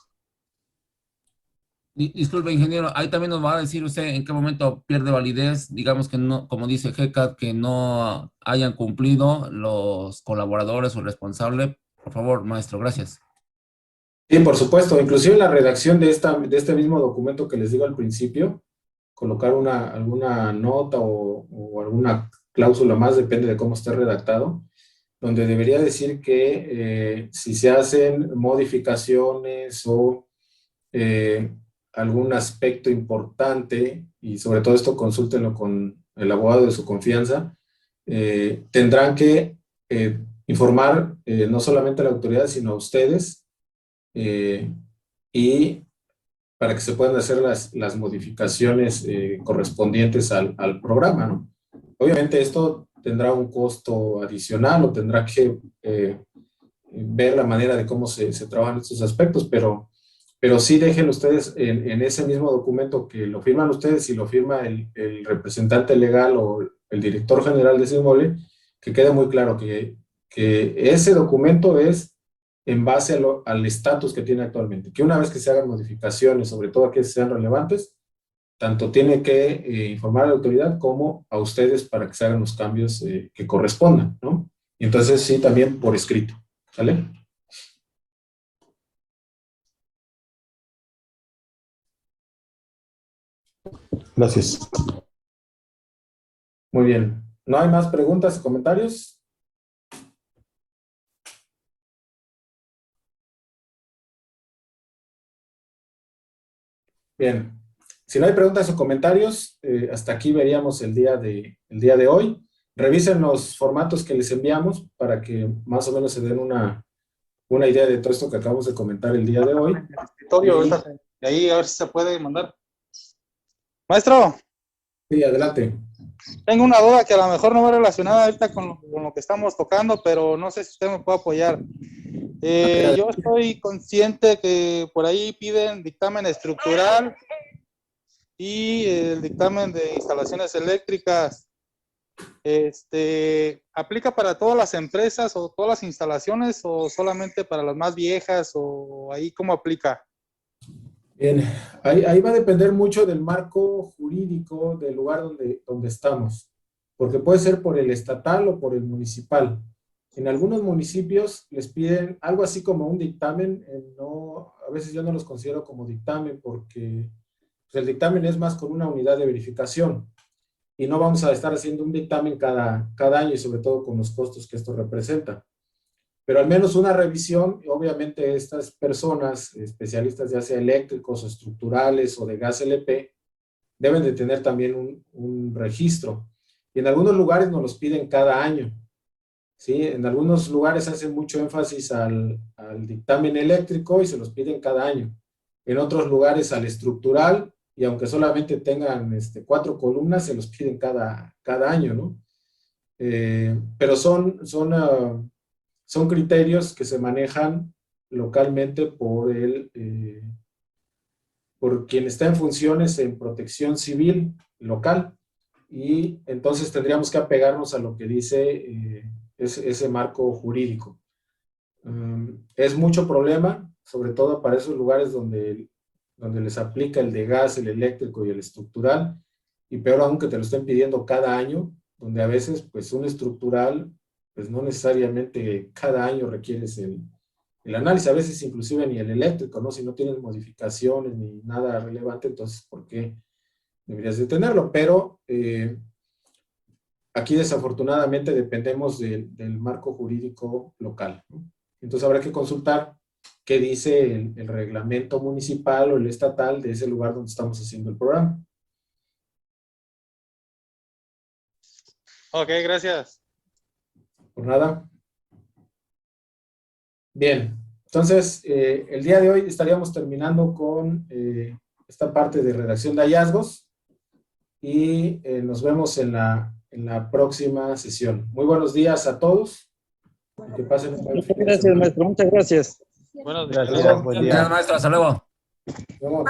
Disculpe, ingeniero, ahí también nos va a decir usted en qué momento pierde validez, digamos que no, como dice GCAT, que no hayan cumplido los colaboradores o el responsable. Por favor, maestro, gracias. Sí, por supuesto, inclusive la redacción de este mismo documento que les digo al principio, colocar alguna nota o alguna cláusula más, depende de cómo esté redactado, donde debería decir que si se hacen modificaciones o algún aspecto importante, y sobre todo esto consúltenlo con el abogado de su confianza, tendrán que informar no solamente a la autoridad, sino a ustedes, y para que se puedan hacer las modificaciones correspondientes al programa, ¿no? Obviamente esto tendrá un costo adicional o tendrá que ver la manera de cómo se trabajan estos aspectos, pero sí dejen ustedes en ese mismo documento que lo firman ustedes y lo firma el representante legal o el director general de ese inmueble, que quede muy claro que ese documento es en base al estatus que tiene actualmente, que una vez que se hagan modificaciones, sobre todo aquellas que sean relevantes, tanto tiene que informar a la autoridad como a ustedes para que se hagan los cambios que correspondan, ¿no? Y entonces sí, también por escrito, ¿sale? Gracias. Muy bien. ¿No hay más preguntas o comentarios? Bien. Si no hay preguntas o comentarios, hasta aquí veríamos el día de hoy. Revisen los formatos que les enviamos para que más o menos se den una idea de todo esto que acabamos de comentar el día de hoy. Y ahí a ver si se puede mandar. Maestro, Sí, adelante. tengo una duda que a lo mejor no va relacionada ahorita con lo que estamos tocando, pero no sé si usted me puede apoyar. Yo estoy consciente que por ahí piden dictamen estructural y el dictamen de instalaciones eléctricas. ¿Aplica para todas las empresas o todas las instalaciones o solamente para las más viejas o ahí cómo aplica? Bien, ahí va a depender mucho del marco jurídico del lugar donde estamos, porque puede ser por el estatal o por el municipal. En algunos municipios les piden algo así como un dictamen, a veces yo no los considero como dictamen porque pues, el dictamen es más con una unidad de verificación y no vamos a estar haciendo un dictamen cada año y sobre todo con los costos que esto representa. pero al menos una revisión. Y obviamente estas personas, especialistas ya sea eléctricos o estructurales o de gas LP, deben de tener también un registro. Y en algunos lugares nos los piden cada año, ¿sí? En algunos lugares hacen mucho énfasis al dictamen eléctrico y se los piden cada año. En otros lugares al estructural, y aunque solamente tengan 4 columnas, se los piden cada año, ¿no? Pero son criterios que se manejan localmente por quien está en funciones en protección civil local, y entonces tendríamos que apegarnos a lo que dice ese marco jurídico. Es mucho problema, sobre todo para esos lugares donde les aplica el de gas, el eléctrico y el estructural, y peor aún que te lo estén pidiendo cada año, donde a veces pues un estructural pues no necesariamente cada año requieres el análisis, a veces inclusive ni el eléctrico, ¿no? Si no tienes modificaciones ni nada relevante, entonces ¿por qué deberías de tenerlo? Pero aquí desafortunadamente dependemos del marco jurídico local, ¿no? Entonces habrá que consultar qué dice el reglamento municipal o el estatal de ese lugar donde estamos haciendo el programa. Ok, gracias. Por nada. Bien, entonces el día de hoy estaríamos terminando con esta parte de redacción de hallazgos y nos vemos en la próxima sesión. Muy buenos días a todos y que pasen un buen Muchas fin de gracias, semana. maestro. Muchas gracias. Buenos días. Gracias, buen Gracias, día. maestro. Hasta luego. Nos vemos.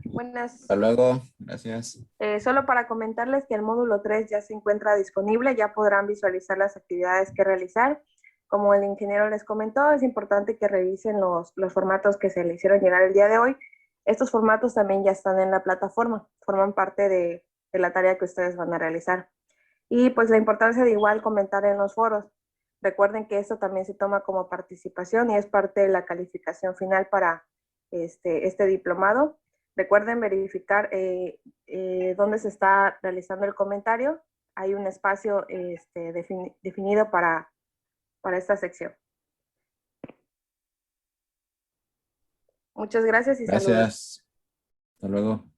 Buenas. Hasta luego. Gracias. Solo para comentarles que el módulo 3 ya se encuentra disponible, ya podrán visualizar las actividades que realizar. Como el ingeniero les comentó, es importante que revisen los formatos que se le hicieron llegar el día de hoy. Estos formatos también ya están en la plataforma, forman parte de la tarea que ustedes van a realizar. Y pues la importancia de igual comentar en los foros. Recuerden que esto también se toma como participación y es parte de la calificación final para este diplomado. Recuerden verificar dónde se está realizando el comentario. Hay un espacio definido para esta sección. Muchas gracias y saludos. Gracias. Hasta luego.